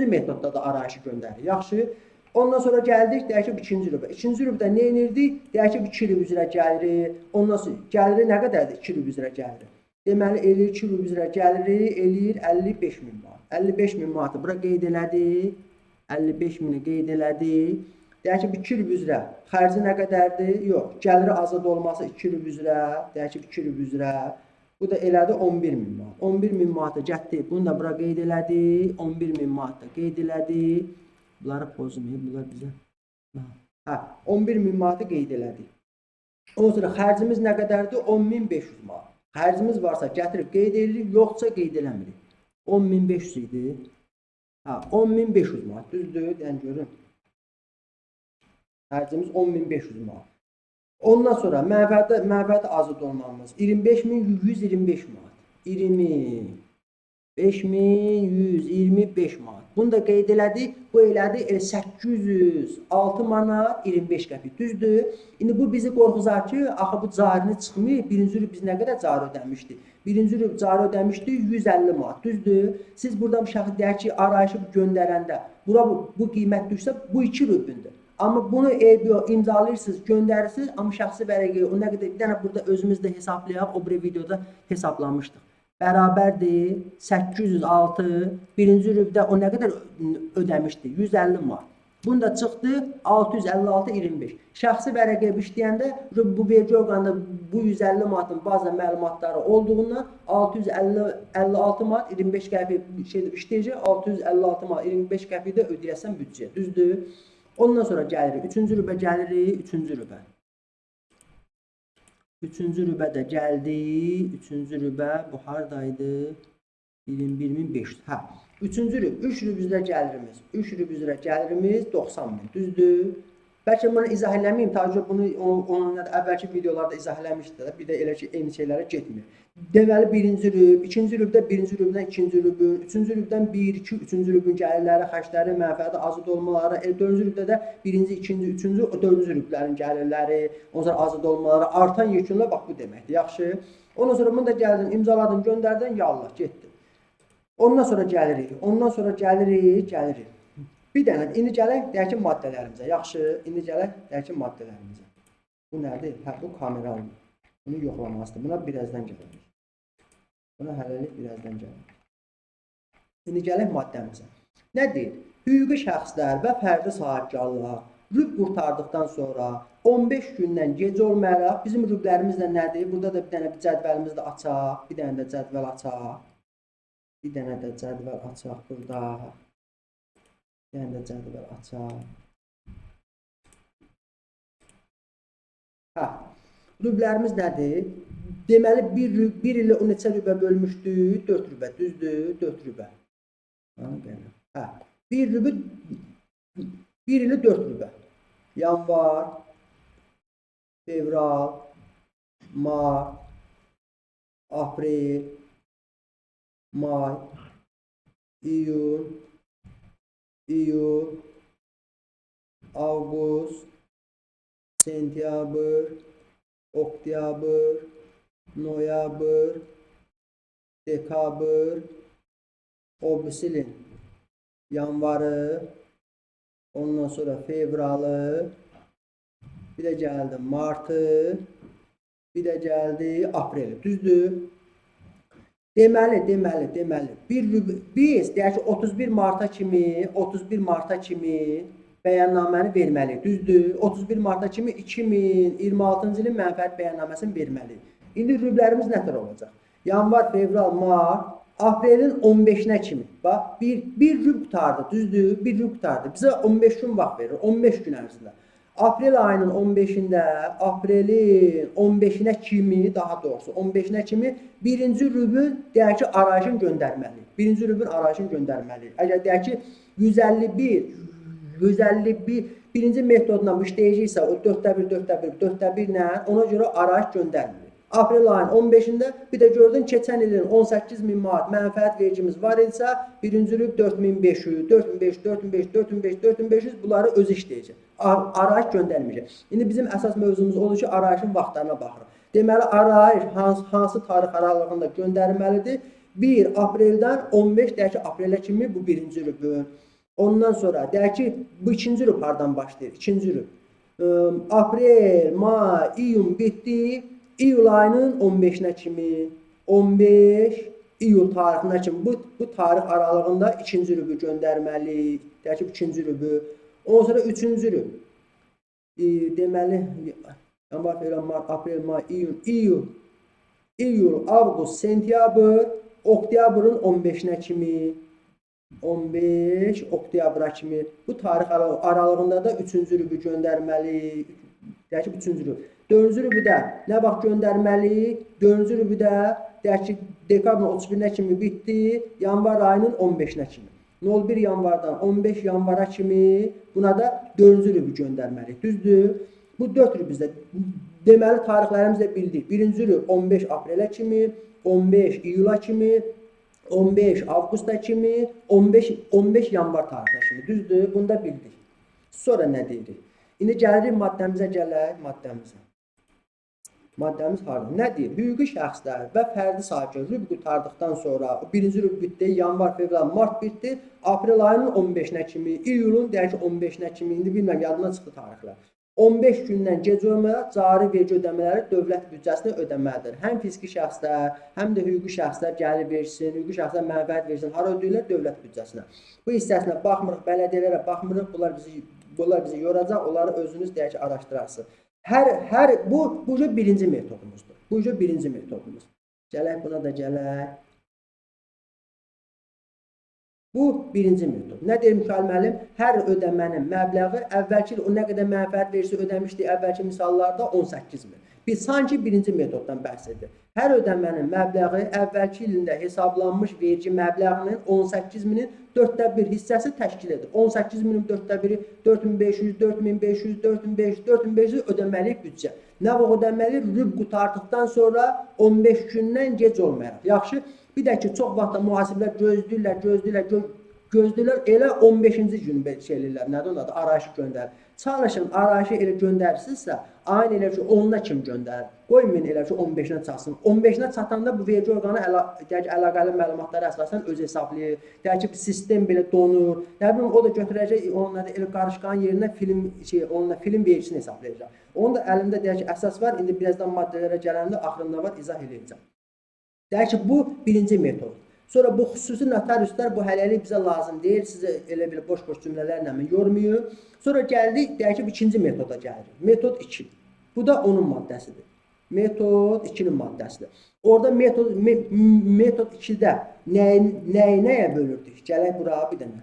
S1: metodda da arayışı göndərir. Yaxşı. Ondan sonra gəldik, deyək ki, ikinci rübə. İkinci rübədə nə edirdik? Deyək ki, 2 rüb üzrə gəliri. Ondan sonra gəliri nə qədərdir? 2 rüb üzrə gəliri. Deməli, eləyir 2 rüb üzrə gəliri, eləyir 55.000 manat. 55.000 manatı bura qeyd elədik. 55.000-i qeyd elədik. Deyək ki, 2 rüb üzrə xərci nə qədərdir? Yox, gəliri azad olması 2 rüb üzrə. Deyək ki, 2 rüb üzrə. Bu da elədi 11.000 manat. 11.000 manatı getdi. Bunu da bura qeyd elədi. 11.000 manat da qeyd elədi. Bunları pozmayıb, bunlar bizə. Hə, 11.000 manatı qeyd elədi. Ondan sonra xərcimiz nə qədərdir? 10.500 manat. Xərcimiz varsa gətirib qeyd edirik, yoxsa qeyd eləmirik. 10.500 idi. Hə, 10.500 manat. Düzdür? Yəni görün. Xərcimiz 10.500 manat. Ondan sonra mənfəətə azad olmamız 25.125 manat. 25.125 manat. Bunu da qeyd elədik. Bu elədi 806 manat 25 qəpik. Düzdür? İndi bu bizi qorxuzar ki, axı bu carini çıxmır. Birinci rüb biz nə qədər cari ödəmişdik? Birinci rüb cari ödəmişdik 150 manat. Düzdür? Siz buradan bu şəxs deyək ki, arayışı göndərəndə bura bu qiymət düşsə, bu 2 rübündür. Amma bunu imzalayırsınız, göndərirsiniz, amma şəxsi vərəqi o nə qədər bir dənə burada özümüz də hesablayaq, o bir videoda hesaplamışdıq. Bərabərdir 806, birinci rübdə o nə qədər ödəmişdi? 150 manat. Bunu da çıxdı 656.25. Şəxsi vərəqə işləyəndə bu vergi orqanında bu 150 manatın baza məlumatları olduğundan 656 manat 25 qəpik işləyəcək, 656 manat 25 qəpik də ödəyəsən büdcəyə. Düzdür? Ondan sonra gəlirik. Üçüncü rübə gəlirik. Üçüncü rübə. Üçüncü rübə də gəldi. Üçüncü rübə bu haradaydı? 21.500. Hə. Üçüncü rüb. 3 rüb üzrə gəlirimiz. 3 rüb üzrə gəlirimiz 90.000. Düzdür? Bəlkə bunu izah eləməyim. Təbii bunu onun əvvəlki videolarda izah eləmişdi. Bir də elə ki, eyni şeylərə getmir. Deməli, birinci rüb, ikinci rübdə birinci rübdən ikinci rübün, üçüncü rübdən 1, 2, üçüncü rübün gəlirləri, xərcləri, mənfəəti, azad olmaları, dördüncü rübdə də birinci, ikinci, üçüncü, dördüncü rüblərin gəlirləri, ondan sonra azad olmaları, artan yekunlar bax bu deməkdir. Yaxşı. Ondan sonra bunu da gəldin, imzaladın, göndərdin, yallah, getdi. Ondan sonra gəlirik. Ondan sonra gəlirik. Bir dənə, indi gələk, deyək ki, maddələrimizə. Yaxşı, indi gələk, deyək ki, maddələrimizə. Bu nədir? Hə, bu kameralıdır. Bunu yoxlamasıdır. Buna birazdan gəlirik. Buna hələlik birazdan gəlirik. İndi gələk maddəmizə. Nə deyir? Hüquqi şəxslər və fərdi sahibkarlığa rüb qurtardıqdan sonra 15 gündən gecə olmayaraq bizim rüblərimiz də nədir? Burada da bir dənə cədvəlimizi də açaq. Bir dənə də cədvəl açaq. Bir dənə də cədvəl açaq burada. Yəni də cədvəl açaq. Hə. Rüblərimiz nədir? Deməli 1 ilə o neçə rübə bölmüşdük? 4 rübə, düzdür? 4 rübə. Hə. 1 rübü 1 ilə 4 rübə. Yanvar, fevral, mart, aprel, may, iyun, avqust, sentyabr, oktyabr, noyabr, dekabr, silin yanvarı, ondan sonra fevralı, bir də gəldi martı, bir də gəldi apreli. Düzdür? Deməli, biz deyək ki 31 marta kimi bəyannaməni verməliyik. Düzdür? 31 marta kimi 2026-cı ilin mənfəət bəyannaməsini verməliyik. İndi rüblərimiz nə tər olacaq? Yanvar, fevral, mart, aprelin 15-nə kimi. Bax, bir rüb qutardı, düzdür? Bir rüb qutardı. Bizə 15 gün vaxt verir, 15 gün ərzində. Aprel ayının 15-də, aprelin 15-nə kimi, daha doğrusu 15-nə kimi birinci rübün deyək ki, arayışını göndərməliyik. Birinci rübün arayışını göndərməliyik. Əgər deyək ki, 151 birinci metodla bu işləyəcəksə, o 4-1 ilə ona görə arayış göndərməliyik. Aprel ayının 15-də bir də gördün keçən ilin 18.000 manat mənfəət vericimiz var idisə, birinci rüb 4.500 bunları özü işləyəcək. Arayış göndərməyəcək. İndi bizim əsas mövzumuz odur ki, arayışın vaxtlarına baxırıq. Deməli, arayış hansı tarix aralığında göndərməlidir? 1 apreldən 15 deyək ki, aprelə kimi bu birinci rübün. Ondan sonra deyək ki, bu ikinci rüb hardan başlayır? İkinci rüb. Aprel, may, iyun bitdi. İyul ayının 15-nə kimi, 15 iyul tarixinə kimi bu tarix aralığında ikinci rübü göndərməli. Deyək ki, ikinci rübü. Ondan sonra üçüncü rüb. Deməli, yanvar, fevral, mart, aprel, may, iyul, avqust, sentyabr, oktyabrın 15-nə kimi, 15 oktyabra kimi bu tarix aralığında da üçüncü rübü göndərməli. Deyək ki, üçüncü rüb. Dördüncü rübüdə nə vaxt göndərməliyik? Dördüncü rübüdə deyək ki, dekabrın 31-nə kimi bitdi, yanvar ayının 15-nə kimi. 01 yanvardan 15 yanvara kimi buna da dördüncü rübü göndərməliyik. Düzdür? Bu 4 rübüzdə deməli tarixlərimizi də bildik. Birinci rüb 15 aprelə kimi, 15 iyula kimi, 15 avqusta kimi, 15 yanvar tarixinə kimi. Düzdür? Bunu da bildik. Sonra nə deyirik? İndi gəlirik maddəmizə maddəmizə. Maddəmiz harada? Nə deyir? Hüquqi şəxslər və fərdi sakin rüb qutardıqdan sonra birinci rüb bitdi, yanvar, fevral, mart bitdi, aprel ayının 15-nə kimi, iyulun deyək ki 15-nə kimi, indi bilməm, yadına çıxdı tarixlər. 15 gündən gec olmayaraq cari vergi ödəmələri dövlət büdcəsinə ödəməlidir. Həm fiziki şəxslər, həm də hüquqi şəxslər gəlir versin, hüquqi şəxslər mənfəət versin, hara ödəyirlər? Dövlət büdcəsinə. Bu hissəsinə baxmırıq, bələdiyyələrə baxmırıq, bunlar bizi yoracaq, onları özünüz deyək ki, araşdırarsınız. Bu birinci metodumuzdur. Bu birinci metodumuz. Gələk buna da gələk. Bu birinci metod. Nə deyir Mikail müəllim? Hər ödəmənin məbləği əvvəlki il o nə qədər mənfəət verisi ödəmişdik əvvəlki misallarda 18.000. Biz sanki birinci metoddan bəhs edir. Hər ödəmənin məbləği əvvəlki ilində hesablanmış vergi məbləğinin 18.000-in 1/4 hissəsi təşkil edir. 18.000-in 1/4-i 4.500, 4.500, 4.500, 4.500 ödəməliyik büdcə. Nə vaxt ödəməliyik? Rüb qutardıqdan sonra 15 gündən gec olmayaraq. Yaxşı, bir də ki, çox vaxtda mühasiblər gözləyirlər, elə 15-ci gün şey eləyirlər, nədir onlar da, arayışı göndərir. Çalışın, arayışı elə göndərirsinizsə, ayın elə ki, 10-na kim göndərir? Qoymayın elə ki, 15-nə çatsın. 15-nə çatanda bu vergi orqanı əlaqəli məlumatları əsasən öz hesablayır. Deyək ki, sistem belə donur. Nə bilim, o da götürəcək, onunla elə qarışqanın yerinə film vergisini hesablayacaq. Onun da əlində deyək ki, əsas var. İndi birazdan maddələrə gələndə axırında var, izah edəcəm. Deyək ki, bu birinci metod. Sonra bu xüsusi notariuslar bu hələlik bizə lazım deyil. Sizə elə belə boş-boş cümlələrlə yormayın. Sonra gəldik, deyək ki, ikinci metoda gəlirik. Metod 2. Bu da onun maddəsidir. Metod 2-nin maddəsidir. Orada metod 2-də nəyə bölürdük? Gələk bura bir dənə.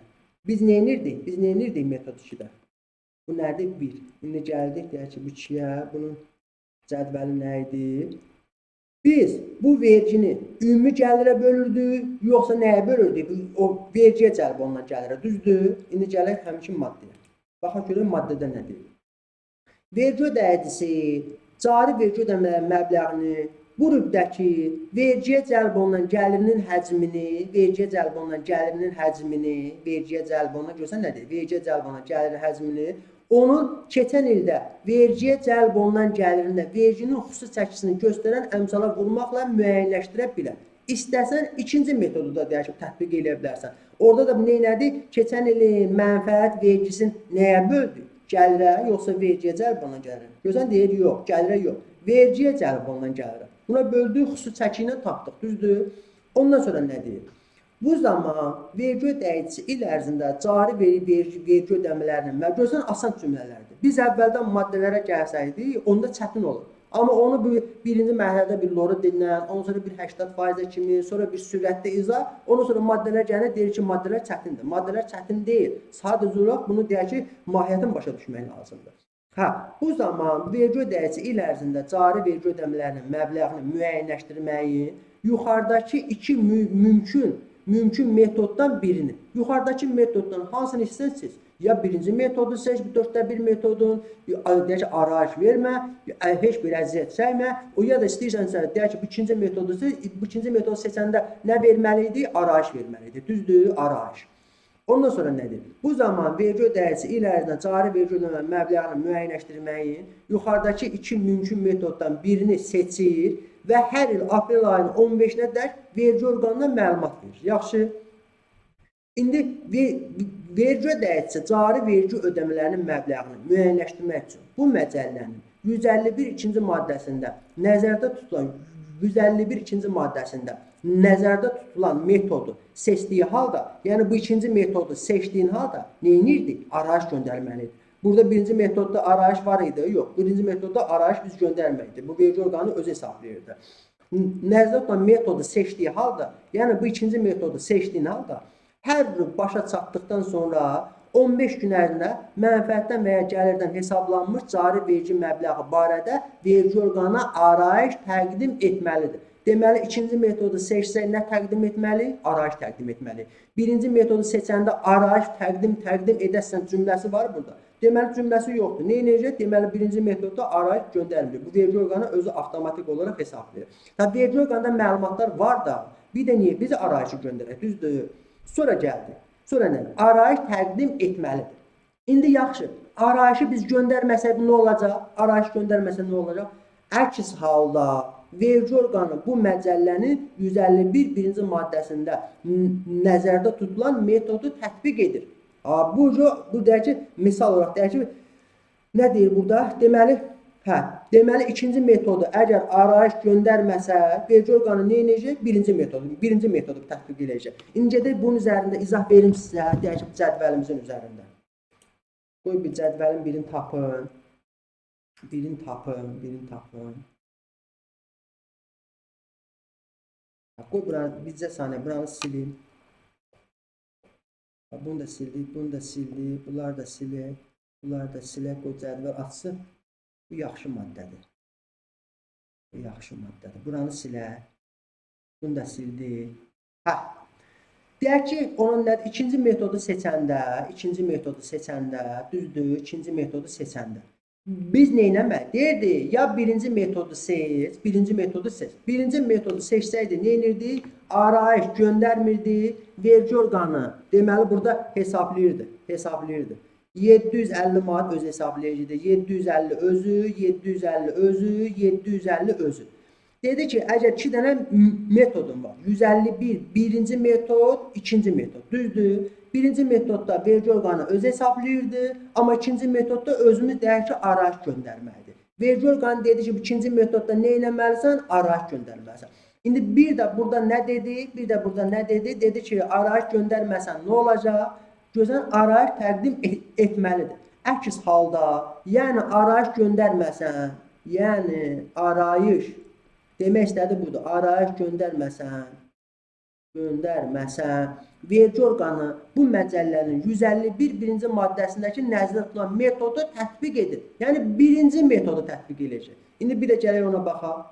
S1: Biz nə edirdik? Biz nə edirdik metod 2-də? Bu nədir? 1. İndi gəldik, deyək ki, bu 2-yə, bunun cədvəli nə idi? Biz bu vergini ümumi gəlirə bölürdük, yoxsa nəyə bölürdük? O vergiyə cəlb olunan gəlirə, düzdür? İndi gələk həmçin maddəyə. Baxaq görək maddədə nədir? Vergi ödəyicisi cari vergi ödəmələrinin məbləğini bu rübdəki vergiyə cəlb olunan gəlirinin həcmini, vergiyə cəlb olunan gəlirinin həcmini, vergiyə cəlb olunan görsən nədir? Vergiyə cəlb olunan gəlirin həcmini, onun keçən ildə vergiyə cəlb olunan gəlirində verginin xüsusi çəkisini göstərən əmsala vurmaqla müəyyənləşdirə bilər. İstəsən ikinci metodu da dəyişib tətbiq edə bilərsən. Orada da nədir? Keçən ilin mənfəət vergisini nəyə böldük? Gəlirə, yoxsa vergiyə cəlb olunan gəlirə? Görsən deyir, yox, gəlirə yox. Vergiyə cəlb olunan gəlirə. Buna böldük, xüsusi çəki ilə tapdıq, düzdür? Ondan sonra nə deyir? Bu zaman vergi ödəyicisi il ərzində cari vergi ödəmələrinin, görsən asan cümlələrdir. Biz əvvəldən maddələrə gəlsəydik, onda çətin olur. Amma onu birinci mərhələdə bir loru dinlən, ondan sonra bir 80% kimi, sonra bir sürətli izah, ondan sonra maddələr gəlir, deyir ki, maddələr çətindir. Maddələr çətin deyil. Sadəcə olaraq bunu deyək ki, mahiyyətini başa düşmək lazımdır. Bu zaman vergi ödəyicisi il ərzində cari vergi ödəmələrinin məbləğini müəyyənləşdirməyin yuxarıdakı iki mümkün metoddan birini. Yuxarıdakı metoddan hansını istərsiniz? Ya birinci metodu seç, 4/1 metodun, deyək ki, arayış vermə, heç bir əziyyət çəkmə, ya da istəyirsənsə, deyək ki, bu ikinci metodu seç, bu ikinci metodu seçəndə nə verməli idi? Arayış verməli idi. Düzdür? Arayış. Ondan sonra nədir? Bu zaman vergi ödəyicisi il ərzində cari vergi ödəmələrinin məbləğini müəyyənləşdirməyin yuxarıdakı iki mümkün metoddan birini seçir və hər il aprel ayının 15-nə dək vergi orqanına məlumat verir. Yaxşı. İndi vergi ödəyicisi cari vergi ödəmələrinin məbləğini müəyyənləşdirmək üçün bu məcəllənin 151 ikinci maddəsində nəzərdə tutulan metodu seçdiyi halda, yəni bu ikinci metodu seçdiyin halda nə edirdik? Arayış göndərməlidir. Burada birinci metodda arayış var idi, yox. Birinci metodda arayış biz göndərməkdir. Bu vergi orqanı özü hesablayırdı. Nəzərdə tutulan metodu seçdiyi halda, yəni bu ikinci metodu seçdiyin halda, hər il başa çatdıqdan sonra 15 gün ərzində mənfəətdən və ya gəlirdən hesablanmış cari vergi məbləği barədə vergi orqanına arayış təqdim etməlidir. Deməli, ikinci metodu seçsə nə təqdim etməli? Arayış təqdim etməli. Birinci metodu seçəndə arayış təqdim edəsən cümləsi var burada. Deməli, cümləsi yoxdur. Nə edəcək? Deməli, birinci metodda arayış göndərmir. Bu vergi orqanı özü avtomatik olaraq hesablayır. Vergi orqanında məlumatlar var da, bir də niyə biz arayışı göndərək? Düzdür. Sonra gəldi. Sonra nə? Arayış təqdim etməlidir. İndi yaxşı, arayışı biz göndərməsək nə olacaq? Arayış göndərməsək nə olacaq? Əks halda vergi orqanı bu məcəllənin 151 birinci maddəsində nəzərdə tutulan metodu tətbiq edir. Bu deyək ki, misal olaraq deyək ki, nə deyir burada? Deməli, ikinci metodu əgər arayış göndərməsə, vergi orqanı nə edəcək? Birinci metodu tətbiq edəcək. İndi gedək bunun üzərində izah verim sizə, deyək ki, cədvəlimizin üzərində. Qoy bir cədvəlin birini tapın. Birini tapın. Qoy buranı, bizcə saniyə, buranı silin. Bunu da sildik, bunlar da silək, qoy cədvəl açsın. Bu yaxşı maddədir. Buranı silək. Bunu da sildik. Deyək ki, onun nədir? İkinci metodu seçəndə, düzdür, ikinci metodu seçəndə. Biz nə etməliyik? Deyirdi, ya birinci metodu seç. Birinci metodu seçsəydi, nə edirdi? Arayış göndərmirdi, vergi orqanı. Deməli, burada hesablayırdı. 750 manat özü hesablayıcıdır. 750 özü, 750 özü. Dedi ki, əgər 2 dənə metodum var. 151, birinci metod, ikinci metod. Düzdür? Birinci metodda vergi orqanı özü hesablayırdı, amma ikinci metodda özümüz deyək ki, arayış göndərməlidir. Vergi orqanı dedi ki, ikinci metodda nə etməlisən? Arayış göndərməlisən. İndi bir də burada nə dedi? Dedi ki, arayış göndərməsən nə olacaq? Gözən arayış təqdim etməlidir. Əks halda, yəni arayış göndərməsən, demək istədi budur, arayış göndərməsən, göndərməsən, vergi orqanı bu məcəllənin 151-ci maddəsindəki nəzərdə tutulan metodu tətbiq edir. Yəni birinci metodu tətbiq edəcək. İndi bir də gələk ona baxaq.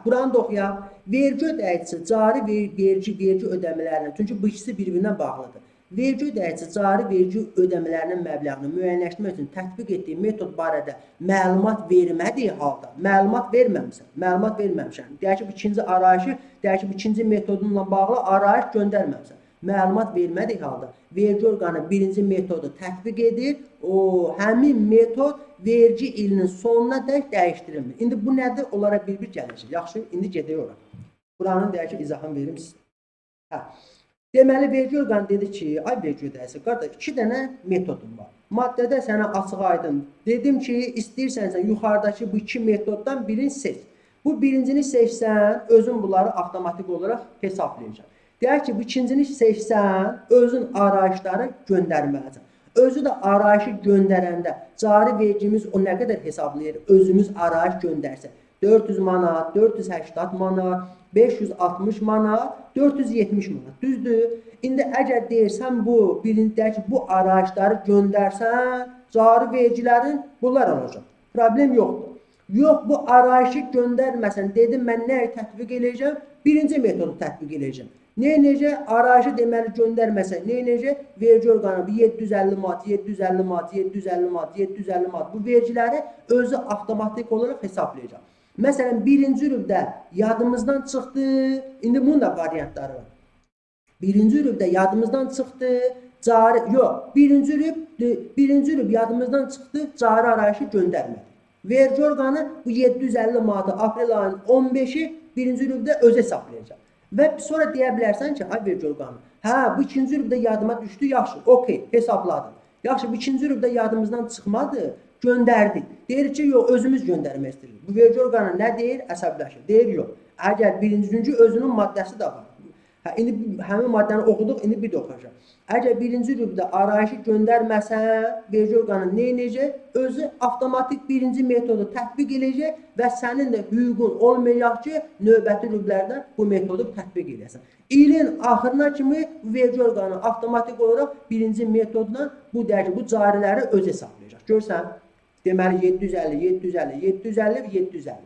S1: Buranı da oxuyaq. Vergi ödəyicisi cari vergi ödəmələrini, çünki bu ikisi bir-birinə bağlıdır. Vergi ödəyici cari vergi ödəmələrinin məbləğini müəyyənləşdirmək üçün tətbiq etdiyi metod barədə məlumat vermədiyi halda, məlumat verməmişəm. Deyək ki, ikinci arayışı, deyək ki, ikinci metodunla bağlı arayış göndərməmişəm. Məlumat vermədiyi halda vergi orqanı birinci metodu tətbiq edir, həmin metod vergi ilinin sonuna dək dəyişdirilmir. İndi bu nədir? Onlara bir-bir gələcək. Yaxşı, indi gedək ora. Buranın deyək ki, izahını verim sizə. Deməli, vergi orqanı dedi ki, ay vergi ödəyicisi, qardaş, 2 dənə metodum var. Maddədə sənə açıq aydın dedim ki, istəyirsənsə yuxarıdakı bu 2 metoddan birini seç. Bu birincini seçsən, özün bunları avtomatik olaraq hesablayacaq. Deyək ki, bu ikincini seçsən, özün arayışları göndərməlisən. Özü də arayışı göndərəndə cari vergimiz o nə qədər hesablayır? Özümüz arayış göndərsək. 400 manat, 480 manat, 560 manat, 470 manat. Düzdür? İndi əgər deyirsən deyək ki, bu arayışları göndərsən, cari vergilərin bunlar olacaq. Problem yoxdur. Yox, bu arayışı göndərməsən, dedim mən nəyi tətbiq edəcəm? Birinci metodu tətbiq edəcəm. Necə? Arayışı deməli göndərməsən, necə? Vergi orqanı 750 manat, 750 manat, 750 manat, 750 manat bu vergiləri özü avtomatik olaraq hesablayacaq. Məsələn, birinci rübdə yadımızdan çıxdı, indi bunun da variantları var. Birinci rübdə yadımızdan çıxdı, birinci rüb yadımızdan çıxdı, cari arayışı göndərmədi. Vergi orqanı bu 750 manatı aprel ayının 15-i birinci rübdə özü hesablayacaq. Və sonra deyə bilərsən ki, ay vergi orqanı, bu ikinci rübdə yadıma düşdü, yaxşı, okey, hesabladım. Yaxşı, bu ikinci rübdə yadımızdan çıxmadı, göndərdik. Deyir ki, yox, özümüz göndərmək istəyirik. Bu vergi orqanı nə deyir? Əsəbləşir. Deyir, yox. Əgər birinci özünün maddəsi də var. İndi həmin maddəni oxuduq, indi bir də oxuyacaq. Əgər birinci rübdə arayışı göndərməsən, vergi orqanı necək? Özü avtomatik birinci metodu tətbiq edəcək və sənin də hüququn olmayacaq ki, növbəti rüblərdən bu metodu tətbiq edəsən. İlin axırına kimi vergi orqanı avtomatik olaraq birinci metodla bu cariləri öz hesablayacaq. Görsən, deməli 750, 750, 750 və 750.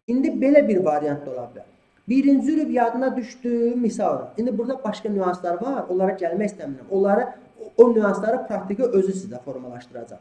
S1: İndi belə bir variant da ola bilər. Birinci rüb yadına düşdü, misal. İndi burada başqa nüanslar var, onlara gəlmək istəmirəm. O nüansları praktika özü sizə formalaşdıracaq.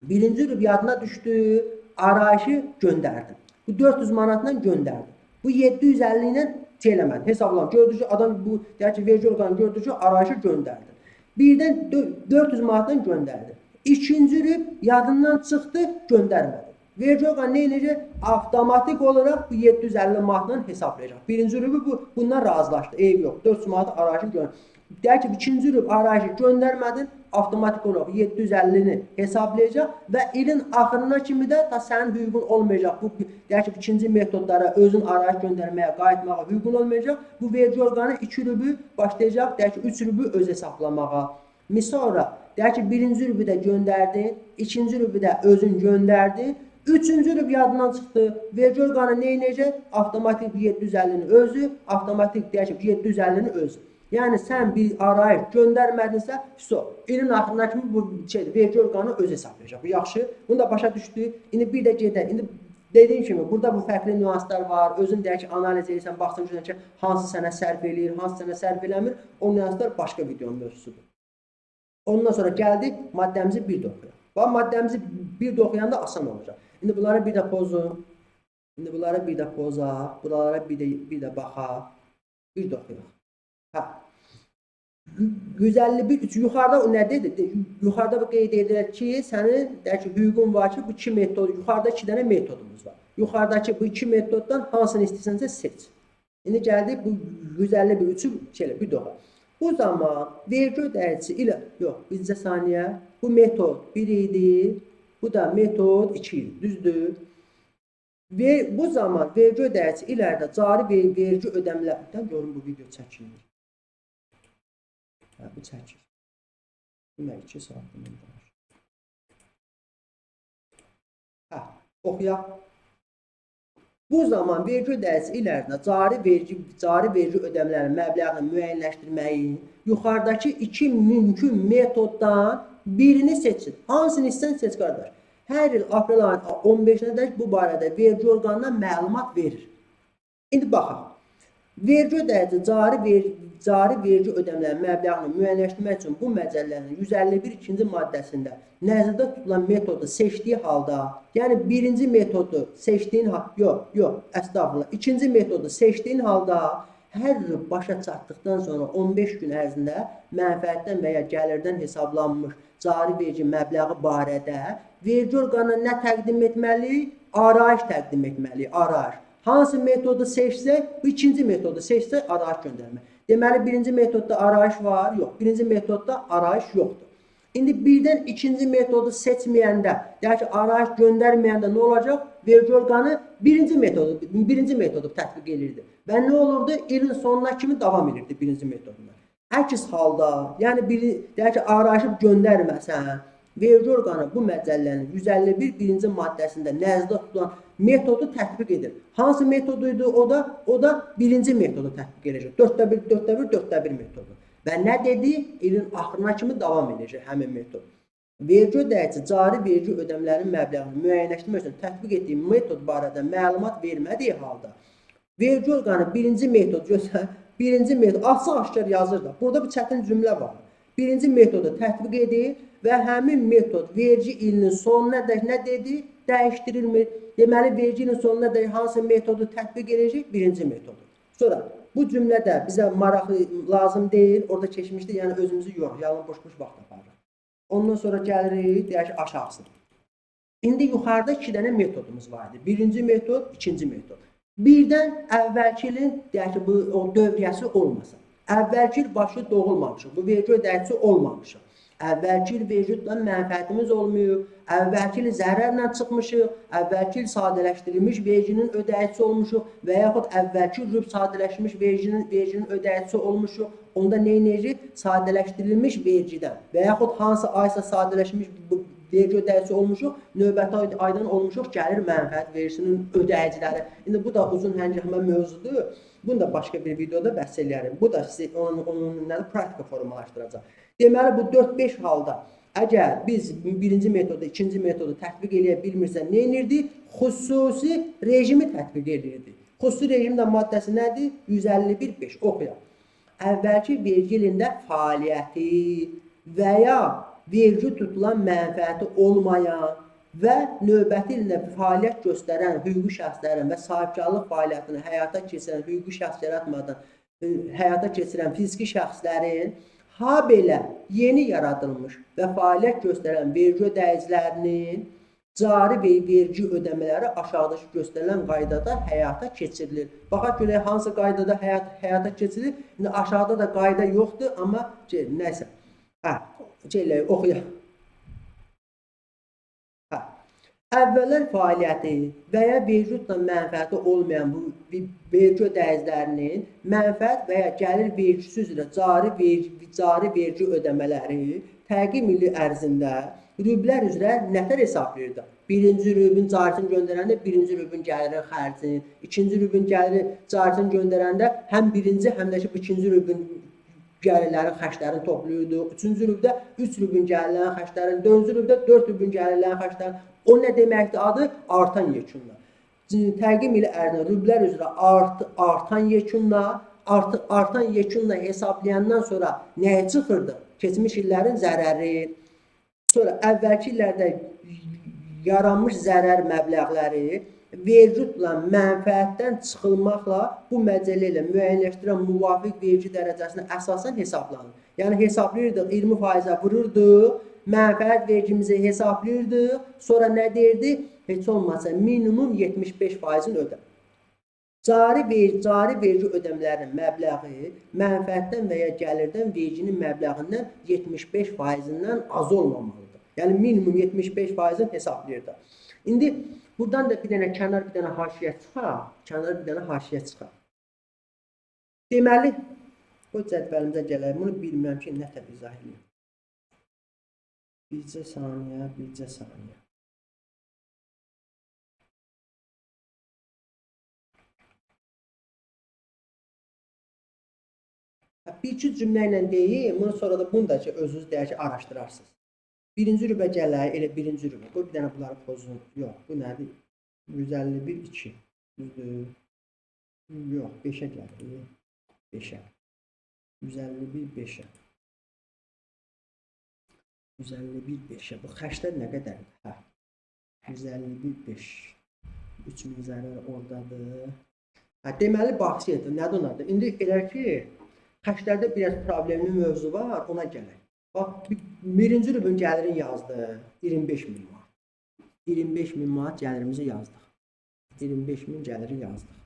S1: Birinci rüb yadına düşdü, arayışı göndərdim. Bu 400 manatla göndərdim. Bu 750 ilə eləmədi, hesabladım. Gördü ki, adam bu, deyək ki, vergi orqanı gördü ki, arayışı göndərdi. Birdən 400 manatla göndərdi. İkinci rüb yadından çıxdı, göndərmədi. Vergi orqanı necə? Avtomatik olaraq bu 750 manatla hesablayacaq. Birinci rübü bundan razılaşdı. Eyb yox. 400 manat arayışı göndərdi. Deyək ki, ikinci rüb arayışı göndərmədin, avtomatik olaraq 750-ni hesablayacaq və ilin axırına kimi də sənin hüququn olmayacaq. Bu, deyək ki, ikinci metodlara özün arayış göndərməyə, qayıtmağa hüququn olmayacaq. Bu vergi orqanı 2 rübü başlayacaq, deyək ki, 3 rübü öz hesablamağa. Sonra, deyək ki, birinci rübü də göndərdin, ikinci rübü də özün göndərdin. Üçüncü rüb yadından çıxdı. Vergi orqanı neyinəcək? Avtomatik 750-ni özü, avtomatik deyək ki, 750-ni özü. Yəni, sən bir arayış göndərmədinsə, ilin axırına kimi bu vergi orqanı öz hesablayacaq. Bu yaxşı. Bunu da başa düşdük. İndi bir də gedək. İndi dediyim kimi, burada bu fərqli nüanslar var. Özün deyək ki, analiz edirsən, baxsın ki, hansı sənə sərf eləyir, hansı sənə sərf eləmir. O nüanslar başqa videonun mövzusudur. Ondan sonra gəldik, maddəmizi bir də oxuyaq. Və maddəmizi bir də oxuyanda asan olacaq. İndi bunlara bir də pozun. İndi bunlara bir də pozaq. Buralara bir də baxaq. Bir də oxuyaq. 151 yuxarıda o nə dedi? Yuxarıda bu qeyd edilir ki, sənin deyək ki, hüququn var ki, bu 2 metod, yuxarıda 2 dənə metodumuz var. Yuxarıdakı bu 2 metoddan hansını istəyirsənsə seç. İndi gəldik bu 151-ü bir daha. Bu zaman vergi ödəyicisi ilə, yox, bizcə saniyə, bu metod 1 idi, bu da metod 2 idi, düzdür? Və bu zaman vergi ödəyicisi ilərdə cari vergi ödəmələrdən görün bu video çəkilir. Bu çəkir. Demək 2 saatdan danışır. Oxuyaq. Bu zaman vergi ödəyicisi il ərzində cari vergi ödəmələrinin məbləğini müəyyənləşdirməyi yuxarıdakı iki mümkün metoddan birini seçin. Hansını istəsən seç qardaş. Hər il aprel ayının 15-nədək bu barədə vergi orqanına məlumat verir. İndi baxaq. Vergi ödəyici cari vergi ödəmələrinin məbləğini müəyyənləşdirmək üçün bu məcəllənin 151 ikinci maddəsində nəzərdə tutulan metodu seçdiyi halda, yəni birinci metodu seçdiyin estağfurullah, ikinci metodu seçdiyin halda hər il başa çatdıqdan sonra 15 gün ərzində mənfəətdən və ya gəlirdən hesablanmış cari vergi məbləği barədə vergi orqanına nə təqdim etməli? Arayış təqdim etməli, arayış. Hansı metodu seçsək, bu ikinci metodu seçsək, arayış göndərmək. Deməli, birinci metodda arayış var, yox. Birinci metodda arayış yoxdur. İndi birdən ikinci metodu seçməyəndə, deyək ki, arayış göndərməyəndə nə olacaq? Vergi orqanı birinci metodu tətbiq edirdi. Və nə olurdu? İlin sonuna kimi davam edirdi birinci metoduna. Əks halda, yəni deyək ki, arayışı göndərməsən, vergi orqanı bu məcəllənin 151 birinci maddəsində nəzərdə tutulan metodu tətbiq edir. Hansı metoduydu o da? O da birinci metodu tətbiq edəcək. 4-1 metodu. Və nə dedi? İlin axırına kimi davam edəcək həmin metod. Vergi ödəyici cari vergi ödəmələrinin məbləğini müəyyənləşdirmək üçün tətbiq etdiyi metod barədə məlumat vermədiyi halda vergi orqanı birinci metod açıq-aşkar yazır da. Burada bir çətin cümlə var. Birinci metodu tətbiq edir və həmin metod vergi ilinin sonuna dək nə dedi? Dəyişdirilmir. Deməli, vergi ilinin sonuna dək hansı metodu tətbiq edəcək? Birinci metodu. Sonra, bu cümlədə bizə maraqlı lazım deyil. Orada keçmişdi, yəni özümüzü yoruq, yalan boş-boş vaxt aparırıq. Ondan sonra gəlirik, deyək ki, aşağısına. İndi yuxarıda iki dənə metodumuz var idi. Birinci metod, ikinci metod. Birdən əvvəlki ilin, deyək ki, bu dövriyyəsi olmasın. Əvvəlki il başı doğulmamışıq, bu vergi ödəyicisi olmamışıq. Əvvəlki il vergi tutan mənfəətimiz olmuyor, əvvəlki il zərərlə çıxmışıq, əvvəlki il sadələşdirilmiş verginin ödəyicisi olmuşuq və yaxud əvvəlki il sadələşmiş verginin ödəyicisi olmuşuq. Onda nə edəcək? Sadələşdirilmiş vergidən və yaxud hansı aysa sadələşmiş vergi ödəyicisi olmuşuq, növbəti aydan olmuşuq gəlir mənfəət vergisinin ödəyiciləri. İndi bu da uzun həngəmə mövzudur. Bunu da başqa bir videoda bəhs edərik. Bu da sizi onun praktika formalaşdıracaq. Deməli, bu 4-5 halda əgər biz birinci metodu, ikinci metodu tətbiq edə bilmirsə, nə edirdik? Xüsusi rejimi tətbiq edirdik. Xüsusi rejimin də maddəsi nədir? 151.5 oxuyaq. Əvvəlki vergi ilində fəaliyyəti və ya vergi tutulan mənfəəti olmayan və növbəti ilində fəaliyyət göstərən hüquqi şəxslərin və sahibkarlıq fəaliyyətini həyata keçirən hüquqi şəxs yaratmadan həyata keçirən fiziki şəxslərin habelə yeni yaradılmış və fəaliyyət göstərən vergi ödəyicilərinin cari vergi ödəmələri aşağıdakı göstərilən qaydada həyata keçirilir. Baxaq görək hansı qaydada həyata keçirilir. İndi aşağıda da qayda yoxdur, amma nəsə. Oxuyaq. Əvvəllər fəaliyyəti və ya vergi tutan mənfəəti olmayan bu vergi ödəyicilərinin mənfəət və ya gəlir vergisi üzrə cari vergi ödəmələri təqim ili ərzində rüblər üzrə nətər hesablayırdı? Birinci rübün carisini göndərəndə birinci rübün gəlirin xərcini, ikinci rübün gəliri carisini göndərəndə həm birinci, həm də ki, ikinci rübün gəlirlərin xərclərini toplayırdı. Üçüncü rübdə 3 rübün gəlirlərin xərclərini, dördüncü rübdə 4 rübün gəlirlərin xərclərini. O nə deməkdir adı? Artan yekunla. Təqim ili ərzində rüblər üzrə artan yekunla hesablayandan sonra nəyə çıxırdı? Keçmiş illərin zərəri. Sonra əvvəlki illərdə yaranmış zərər məbləğləri vergi tutulan mənfəətdən çıxılmaqla bu məcəllə ilə müəyyənləşdirən müvafiq vergi dərəcəsinə əsasən hesablanır. Yəni hesablayırdıq, 20%-ə vururdıq, mənfəət vergimizi hesablayırdıq, sonra nə deyirdi? Heç olmasa minimum 75%-ni ödə. Cari vergi ödəmələrinin məbləği mənfəətdən və ya gəlirdən verginin məbləğindən 75%-dən az olmamalıdır. Yəni minimum 75%-ni hesablayırdı. İndi buradan da bir dənə kənar bir dənə haşiyə çıxar. Deməli, bu cədvəlimizə gələk. Bunu bilmirəm ki, nə tər izah edeyim. Bircə saniyə. Bir-iki cümlə ilə deyim, bunu sonra da bunu da ki, özünüz deyək ki, araşdırarsınız. Birinci rübə gələr, elə birinci rübə. Qoy bir dənə bunları pozun. Yox, bu nədir? 151, 2. Düzdür. Yox, 5-ə gəlir. 5-ə. 151, 5-ə. 151, 5-ə. Bu xərclər nə qədərdir? Hə. 151, 5. 3000 zərər oradadır. Hə, deməli, baxsiyədir. Nədir onadır? İndi elə ki, xərclərdə biraz problemli mövzu var, ona gələk. Bax, birinci rübün gəlirini yazdı. 25 min manat. 25 min manat gəlirimizi yazdıq. 25 min gəliri yazdıq.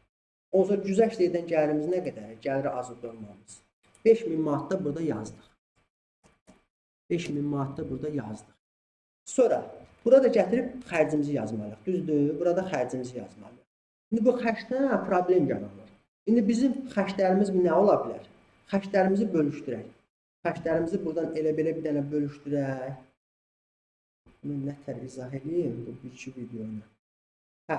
S1: Ondan sonra güzəşt edən gəlirimiz nə qədər? Gəliri azı durmamız. 5 min manat da burada yazdıq. 5 min manat da burada yazdıq. Sonra, burada gətirib xərcimizi yazmalıyıq. Düzdür? Burada xərcimizi yazmalıyıq. İndi bu xərcdən problem yaranır. İndi bizim xərclərimiz nə ola bilər? Xərclərimizi bölüşdürək. Xərclərimizi buradan elə-belə bir dənə bölüşdürək. Bunu nətər izah edeyim bu bir-iki videonu. Hə,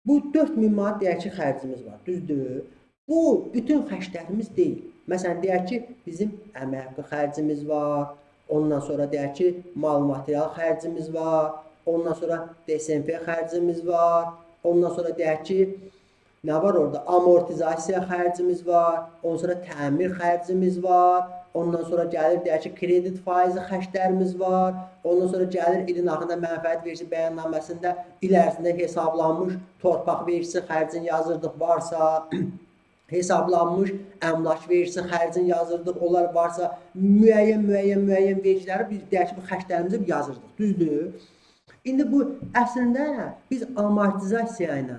S1: bu 4000 manat deyək ki, xərcimiz var. Düzdür? Bu, bütün xərclərimiz deyil. Məsələn, deyək ki, bizim əmək haqqı xərcimiz var. Ondan sonra deyək ki, mal material xərcimiz var. Ondan sonra DSMF xərcimiz var. Ondan sonra deyək ki, nə var orada? Amortizasiya xərcimiz var. Ondan sonra təmir xərcimiz var. Ondan sonra gəlir deyək ki, kredit faizi xərclərimiz var. Ondan sonra gəlir ilin axırında mənfəət vergisi bəyannaməsində il ərzində hesablanmış torpaq vergisi xərcini yazırdıq varsa, hesablanmış əmlak vergisi xərcini yazırdıq. Onlar varsa müəyyən vergiləri biz deyək ki, bu xərclərimizi yazırdıq. Düzdür? İndi bu əslində biz amortizasiya ilə,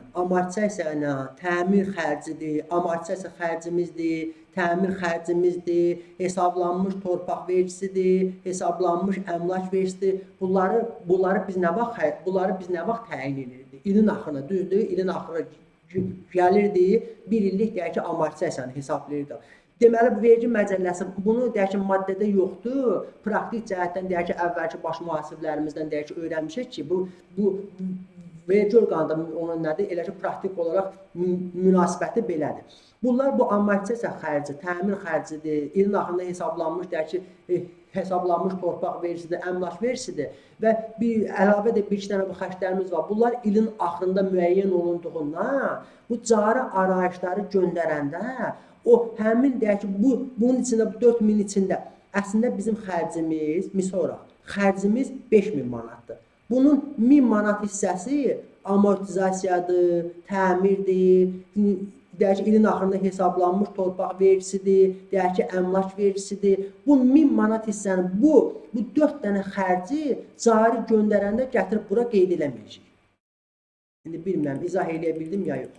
S1: təmir xərcidir, amortizasiya xərcimizdir, təmir xərcimizdir, hesablanmış torpaq vergisidir, hesablanmış əmlak vergisidir. Bunları biz nə vaxt təyin edirdik? İlin axırına, düzdür? İlin axırına gəlirdi, bir illik deyək ki, amortizasiyanı hesablayırdıq. Deməli, bu vergi məcəlləsi bunu deyək ki, maddədə yoxdur. Praktik cəhətdən deyək ki, əvvəlki baş mühasiblərimizdən deyək ki, öyrənmişik ki, bu vergi orqanında onun nədir? Elə ki, praktik olaraq münasibəti belədir. Bunlar bu amortizasiya xərci, təmir xərcidir, ilin axırında hesablanmış deyək ki, hesablanmış torpaq vergisidir, əmlak vergisidir və əlavə də bir-iki dənə bu xərclərimiz var. Bunlar ilin axırında müəyyən olunduğundan bu cari arayışları göndərəndə o həmin deyək ki, bunun içində, bu 4000 içində əslində bizim xərcimiz, misal olaraq, xərcimiz 5000 manatdır. Bunun 1000 manat hissəsi amortizasiyadır, təmirdir, deyək ki, ilin axırında hesablanmış torpaq vergisidir, deyək ki, əmlak vergisidir. Bu 1000 manat hissəni, bu 4 dənə xərci cari göndərəndə gətirib bura qeyd eləməyəcək. İndi bilmirəm, izah eləyə bildim ya yox.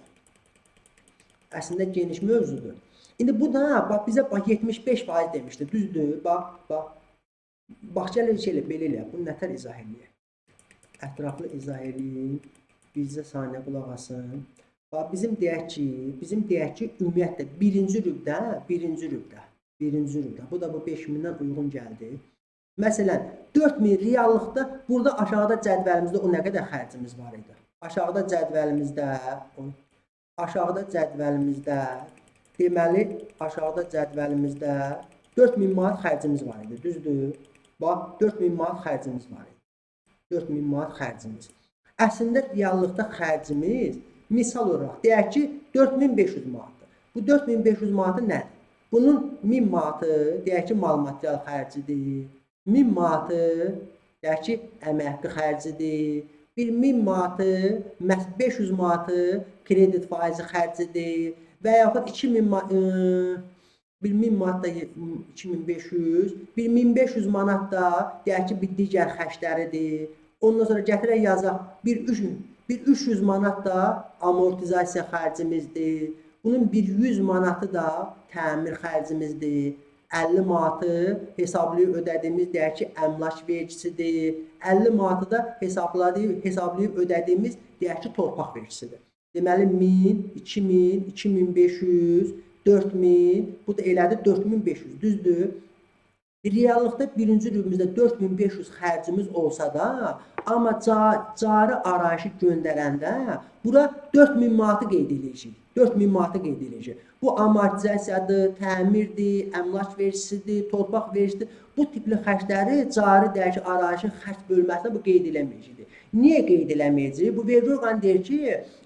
S1: Əslində geniş mövzudur. İndi bu da bax bizə 75% demişdi. Düzdür? Bax gəl elə belə elə. Bunu nətər izah eləyək? Ətraflı izah eləyim. Bizə saniyə qulaq asın. Bax bizim deyək ki, ümumiyyətlə birinci rübdə. Bu da bu 5000-dən uyğun gəldi. Məsələn, 4000 reallıqda burada aşağıda cədvəlimizdə o nə qədər xərcimiz var idi? Aşağıda cədvəlimizdə deməli, aşağıda cədvəlimizdə 4000 manat xərcimiz var idi, düzdür? Bax, 4000 manat xərcimiz var idi. 4000 manat xərcimiz. Əslində, reallıqda xərcimiz, misal olaraq, deyək ki, 4500 manatdır. Bu 4500 manatı nədir? Bunun 1000 manatı, deyək ki, mal material xərcidir. 1000 manatı, deyək ki, əmək haqqı xərcidir. 1000 manatı, 500 manatı kredit faizi xərcidir. Və yaxud 1000 manat da 2500, 1500 manat da deyək ki, bir digər xərcləridir. Ondan sonra gətirək yazaq, 300 manat da amortizasiya xərcimizdir. Bunun 100 manatı da təmir xərcimizdir. 50 manatı hesablayıb ödədiyimiz deyək ki, əmlak vergisidir. 50 manatı da hesablayıb ödədiyimiz deyək ki, torpaq vergisidir. Deməli 1000, 2000, 2500, 4000, bu da elədi 4500, düzdür? Reallıqda birinci rübümüzdə 4500 xərcimiz olsa da, Amma cari arayışı göndərəndə bura 4000 manatı qeyd edəcək. 4000 manatı qeyd edəcək. Bu amortizasiyadır, təmirdir, əmlak vergisidir, torpaq vergisidir. Bu tipli xərcləri cari dəyişik arayışın xərc bölməsində bu qeyd eləməyəcəkdir. Niyə qeyd eləməyəcək? Bu vergi orqanı deyir ki,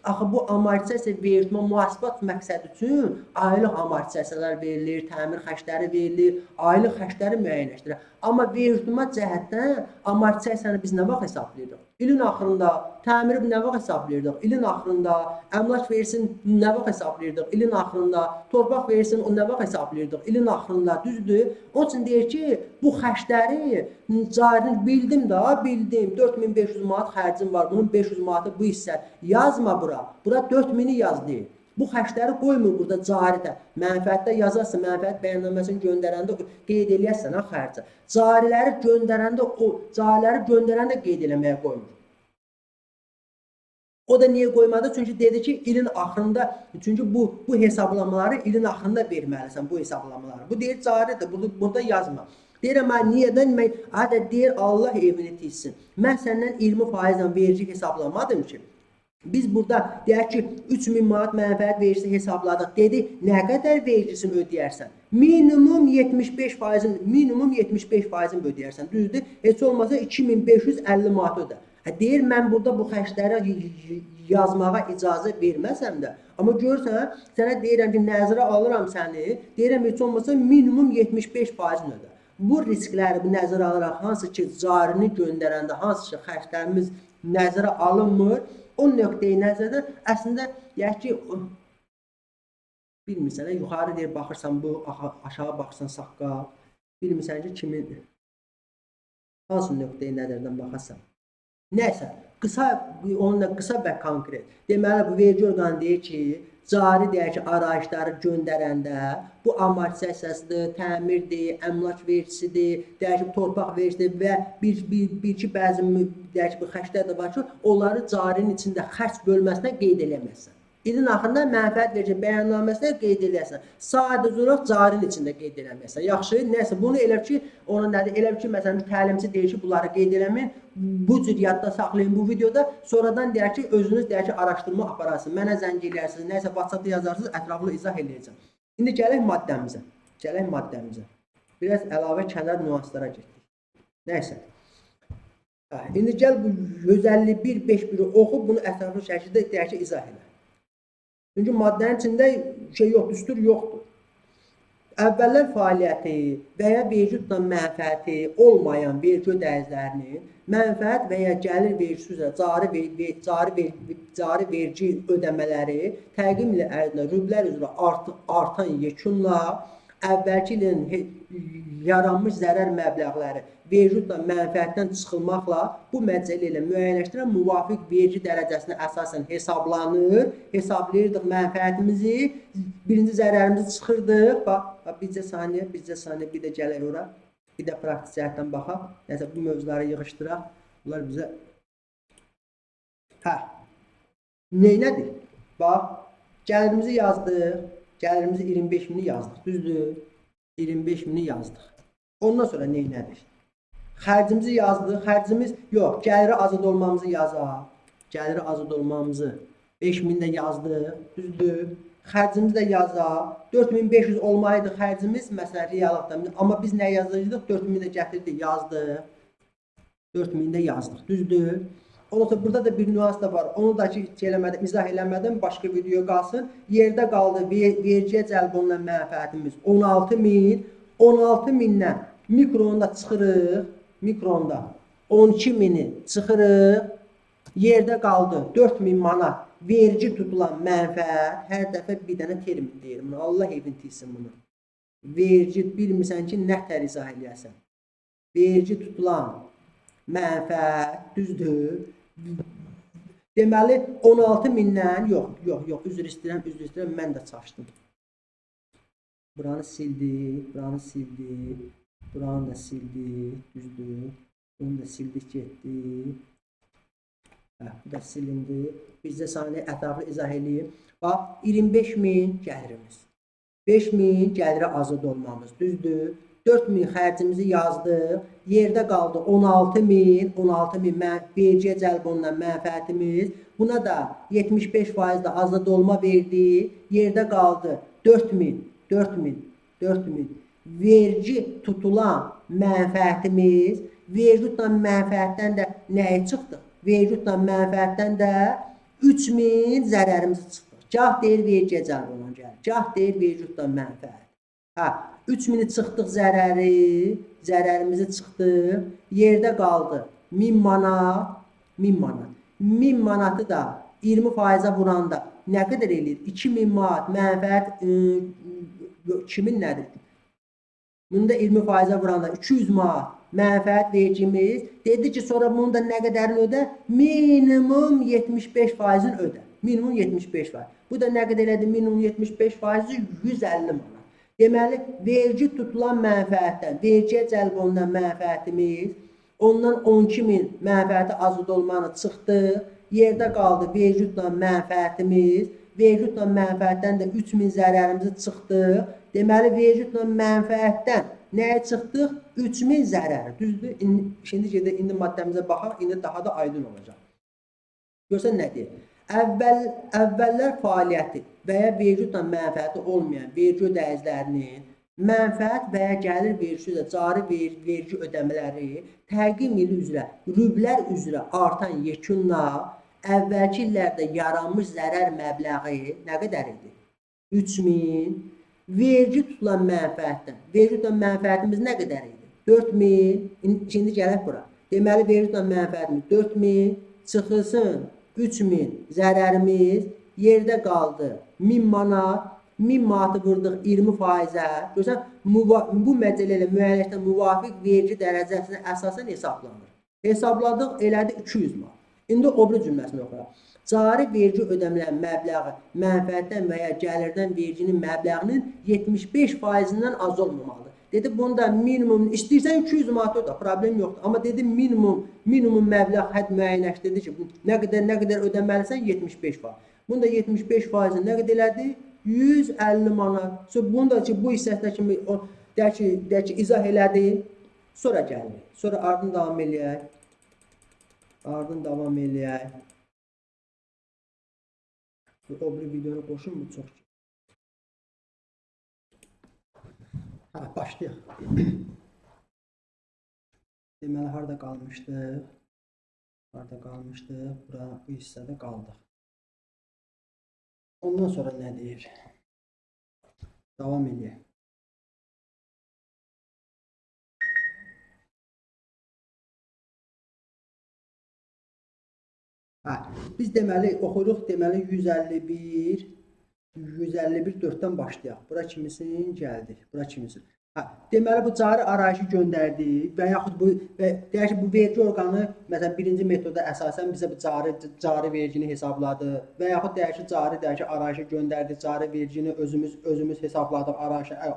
S1: axı bu amortizasiya vergi mühasibat məqsədi üçün aylıq amortizasiyalar verilir, təmir xərcləri verilir, aylıq xərcləri müəyyənləşdirir. Amma vergi cəhətdən amortizasiyanı biz nə vaxt hesablayırıq? İlin axırında təmiri nə vaxt hesablayırdıq? İlin axırında əmlak vergisini nə vaxt hesablayırdıq? İlin axırında torpaq vergisini nə vaxt hesablayırdıq? İlin axırında, düzdür? Onun üçün deyir ki, bu xərcləri carini bildim də, bildim. 4500 manat xərcim var. Bunun 500 manatı bu hissə. Yazma bura. Bura 4000-i yazdı. Bu xərcləri qoymur burada caridə. Mənfəətdə yazarsa, mənfəət bəyannaməsini göndərəndə qeyd eləyərsən ha xərci. Cariləri göndərəndə qeyd eləməyə qoymur. O da niyə qoymadı? Çünki dedi ki, ilin axırında, çünki bu hesablamaları ilin axırında verməlisən, bu hesablamaları. Bu deyir caridir, burada yazma. Deyirəm, niyə? Deyir, Allah evini tiysin. Mən səndən 20% vergi hesablamadım ki, biz burada deyək ki, 3000 manat mənfəət vergisi hesabladıq. Dedi, nə qədər vergisini ödəyərsən? Minimum 75%-ni ödəyərsən. Düzdür? Heç olmasa 2550 manat ödə. Deyir, mən burada bu xərcləri yazmağa icazə verməsəm də, amma görürsən, sənə deyirəm ki, nəzərə alıram səni, deyirəm, heç olmasa minimum 75%-ni ödə. Bu riskləri nəzərə alaraq, hansı ki, carini göndərəndə, hansı ki, xərclərimiz nəzərə alınmır, o nöqteyi nəzərdən əslində, deyək ki, bilmirsən, yuxarı deyir, baxırsan bu, aşağı baxırsan saqqal, bilmirsən ki, kimin, hansı nöqteyi nəzərdən baxarsan. Nəysə, onunla qısa və konkret. Deməli, bu vergi orqanı deyir ki, cari deyək ki, arayışları göndərəndə bu amortizasiyasıdır, təmirdir, əmlak vergisidir, deyək ki, torpaq vergisidir və bir-iki bəzi deyək ki, xərclər də var ki, onları carinin içində xərc bölməsinə qeyd eləməzsən. İlin axırında mənfəət vergi bəyannaməsində qeyd eləsən. Sadəcə olaraq carinin içində qeyd eləməsən. Yaxşı, nəsə bunu elə ki, ona nədir? Elə ki, məsələn, təlimçi deyir ki, bunları qeyd eləməyin. Bu cür yadda saxlayın bu videoda. Sonradan deyək ki, özünüz deyək ki, araşdırma apararsınız. Mənə zəng eləyirsiniz, nəsə WhatsApp-da yazarsınız, ətraflı izah eləyəcəm. İndi gələk maddəmizə. Biraz əlavə kənar nüanslara getdik. Nəysə. İndi gəl bu 151.5.1-i oxu, bunu ətraflı şəkildə deyək ki, izah elə. Çünki maddənin içində şey yoxdur, düstur yoxdur. Əvvəllər fəaliyyəti və ya vergi tutan mənfəəti olmayan vergi ödəyicilərinin mənfəət və ya gəlir vergisi üzrə cari vergi ödəmələri təqdim ilə ərzində rublər üzrə artan yekunla əvvəlki ilin yaranmış zərər məbləğləri vergi tutan mənfəətdən çıxılmaqla bu məcəllə ilə müəyyənləşdirən müvafiq vergi dərəcəsinə əsasən hesablanır. Hesablayırdıq mənfəətimizi, birinci zərərimizi çıxırdıq. Bax, bircə saniyə, bir də gələk ora. Bir də praktik cəhətdən baxaq. Nəsə, bu mövzuları yığışdıraq. Bunlar bizə... Neynədir? Bax, gəlirimizi yazdıq. Gəlirimizi 25.000-i yazdıq. Düzdür? 25.000-i yazdıq. Ondan sonra neynədir? Xərcimizi yazdıq. Xərcimiz yox, gəliri azad olmamızı yazaq. Gəliri azad olmamızı 5.000 də yazdıq. Düzdür? Xərcimizi də yazaq. 4500 olmalıydı xərcimiz, məsələn, reallıqda. Amma biz nə yazdırdıq? 4000 də gətirdik, yazdıq. 4000 də yazdıq. Düzdür? Ondan sonra burada da bir nüans da var. Onu da ki, izah eləmədən başqa videoya qalsın. Yerdə qaldı vergiyə cəlb olunan mənfəətimiz 16.000. 16.000-dən mikronda çıxırıq. Mikronda 12.000-i çıxırıq. Yerdə qaldı 4000 manat vergi tutulan mənfəət. Hər dəfə bir dənə termin deyirəm. Allah evin tiysin bunu. Vergi bilmirsən ki, nətər izah eləyəsən. Vergi tutulan mənfəət, düzdür? Deməli 16.000-dən, yox, üzr istəyirəm, mən də çaşdım. Buranı sildik, buranı da sildik, düzdür? Bunu da sildik, getdik. Bu da silindi. Bizdə saniyə ətraflı izah eləyib. Bax, 25.000 gəlirimiz. 5.000 gəliri azad olmamız, düzdür? 4000 xərcimizi yazdıq. Yerdə qaldı 16000, 16000 vergiyə cəlb olunan mənfəətimiz. Buna da 75% də azad olma verdi. Yerdə qaldı 4000 vergi tutulan mənfəətimiz. Vergi tutulan mənfəətdən də nəyi çıxdı? Vergi tutulan mənfəətdən də 3000 zərərimiz çıxdı. Gah deyir vergiyə cəlb olunan gəlir, gah deyir vergi tutulan mənfəət. 3000'i çıxdıq zərərimizi çıxdıq. Yerdə qaldı 1000 manat, 1000 manatı da 20%-ə vuranda nə qədər eləyir? 2000 manat mənfəət kimin nədir? Bunu da 20%-ə vuranda 200 manat mənfəət vergimiz. Dedi ki, sonra bunu da nə qədərini ödə? Minimum 75%-ini ödə. Minimum 75%. Bu da nə qədər elədi? Minimum 75%-i 150 manat. Deməli, vergi tutulan mənfəətdən, vergiyə cəlb olunan mənfəətimiz, ondan 12.000 mənfəəti azad olmanı çıxdı. Yerdə qaldı vergi tutulan mənfəətimiz. Vergi tutulan mənfəətdən də 3000 zərərimizi çıxdı. Deməli, vergi tutulan mənfəətdən nəyə çıxdıq? 3000 zərəri. Düzdür? İndi maddəmizə baxaq, indi daha da aydın olacaq. Görsən nə deyir? Əvvəllər fəaliyyəti və ya vergi tutan mənfəəti olmayan vergi ödəyicilərinin mənfəət və ya gəlir vergisi üzrə cari vergi ödəmələri təqvim ili üzrə rüblər üzrə artan yekunla əvvəlki illərdə yaranmış zərər məbləği nə qədər idi? 3000 vergi tutulan mənfəətdən. Vergi tutulan mənfəətimiz nə qədər idi? 4000. Şimdi gələk bura. Deməli, vergi tutulan mənfəətimiz 4000 çıxılsın. 3000 zərərimiz yerdə qaldı 1000 manat. 1000 manatı vurduq 20%-ə. Görürsən, bu məcəllə ilə müəyyənləşdirilən müvafiq vergi dərəcəsinə əsasən hesablanır. Hesabladıq, elədi 200 manat. İndi o biri cümləsini oxuyaq. Cari vergi ödəmələn məbləği mənfəətdən və ya gəlirdən verginin məbləğinin 75%-dən az olmamalıdır. Dedi, bunda minimum, istəyirsən 200 manat ödə, problem yoxdur. Amma dedi, minimum məbləğ hədd müəyyənləşdirdi ki, nə qədər ödəməlisən? 75%. Bunda 75%-i nə qədər elədi? 150 manat. Bunu da ki, bu hissəsində kimi deyək ki, izah elədi. Sonra gəlir. Sonra ardın davam eləyək. O bir videonu qoşun mu? Çox ki. Başlayaq. Deməli, harada qalmışdıq? Bura, bu hissədə qaldıq. Ondan sonra nə deyir? Davam edək. Biz deməli, oxuyuruq, deməli 151 4-dən başlayaq. Bura kimisin? Gəldik. Bura kimisin? Deməli, bu cari arayışı göndərdik və yaxud deyək ki, bu vergi orqanı, məsələn, birinci metoda əsasən bizə bu cari vergini hesabladı və yaxud deyək ki, arayışı göndərdik, cari vergini özümüz hesabladıq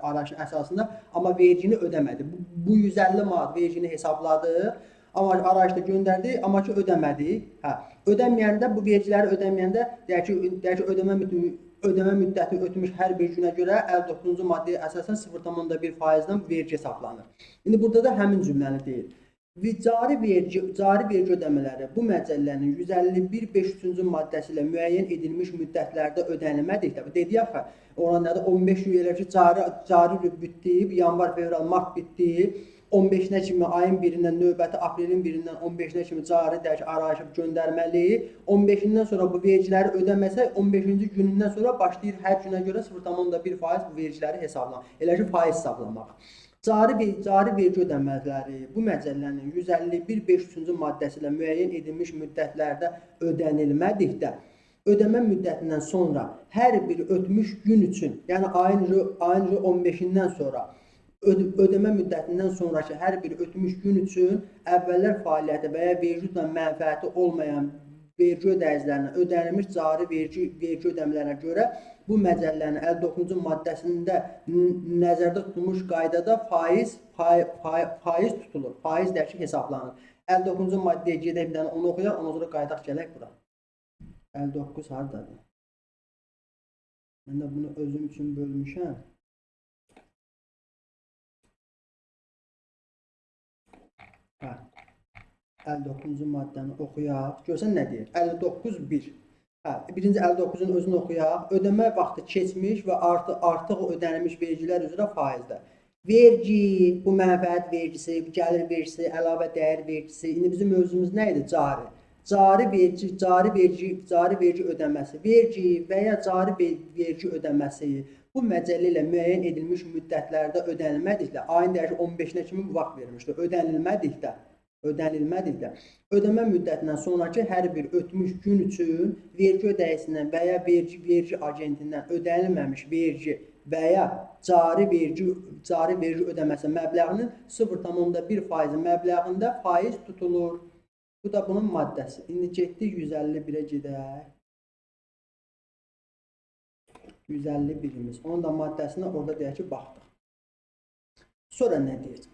S1: arayışın əsasında, amma vergini ödəmədi. Bu 150 manat vergini hesabladı, amma arayışda göndərdik, amma ki, ödəmədik. Ödəməyəndə, bu vergiləri ödəməyəndə, deyək ki, ödəmə müddəti ötmüş hər bir günə görə 59-cu maddəyə əsasən 0,1%-dən vergi hesablanır. İndi burada da həmin cümləni deyir. Cari vergi ödəmələri bu məcəllənin 151-500-cü maddəsi ilə müəyyən edilmiş müddətlərdə ödənilmədikdə, dedik axı, oranlarda 15 gün elə ki, cari rüb bitdi, yanvar, fevral, mart bitdi. 15-nə kimi ayın 1-dən növbəti aprelin 1-dən 15-nə kimi cari dərk arayışıb göndərməli. 15-dən sonra bu vergiləri ödəməsək 15-ci günündən sonra başlayır hər günə görə 0,1% bu vergiləri hesablamaq. Elə ki, faiz hesablamaq. Cari vergi ödəmələri bu məcəllənin 151-500-cü maddəsi ilə müəyyən edilmiş müddətlərdə ödənilmədikdə ödəmə müddətindən sonra hər bir ötmüş gün üçün, yəni ayın 15-dən sonra ödəmə müddətindən sonraki hər bir ötmüş gün üçün əvvəllər fəaliyyəti və ya vergi tutan mənfəəti olmayan vergi ödəyicilərinə ödənilmiş cari vergi ödəmələrinə görə bu məcəllənin 59-cu maddəsində nəzərdə tutulmuş qaydada faiz tutulur, faiz dərki hesablanır. 59-cu maddəyə gedək bir dənə onu oxuyaq, ondan sonra qaydaq gələk bura. 59 haradadır? Mən də bunu özüm üçün bölmüşəm. Hə, 59-cu maddəni oxuyaq. Görsən nə deyir? 59.1. Hə, birinci 59-un özünü oxuyaq. Ödəmə vaxtı keçmiş və artıq ödənilmiş vergilər üzrə faizdir. Vergi, bu mənfəət vergisi, gəlir vergisi, əlavə dəyər vergisi. İndi bizim mövzumuz nə idi? Cari. Cari vergi ödəməsi. Vergi və ya cari vergi ödəməsi bu məcəllə ilə müəyyən edilmiş müddətlərdə ödənilmədikdə, ayın dəyəri 15-nə kimi vaxt verilmişdir. Ödənilmədikdə, ödəmə müddətindən sonraki hər bir ötmüş gün üçün vergi ödəyicisindən və ya vergi agentindən ödənilməmiş vergi və ya cari vergi ödəməsi məbləğinin 0,1% məbləğində faiz tutulur. Bu da bunun maddəsi. İndi getdik 151-ə gedək. 151-imiz. Onun da maddəsinə orada deyək ki, baxdıq. Sonra nə deyəcək?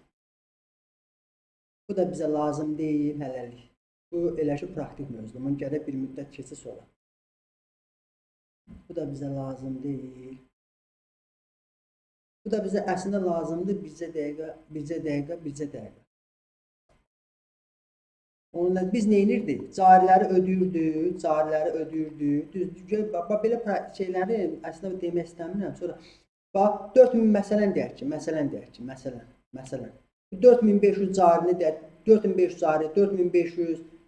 S1: Bu da bizə lazım deyil hələlik. Bu elə ki, praktik mövzudur. Bunun gərək bir müddət keçsə sonra. Bu da bizə lazım deyil. Bu da bizə əslində lazımdır. Bircə dəqiqə. Onunla biz nə edirdik? Cariləri ödüyürdük. Düzdür. Belə şeyləri əslində demək istəmirəm. Sonra bax 4000 məsələn deyək ki, məsələn. 4500 carini deyək, 4500 cari,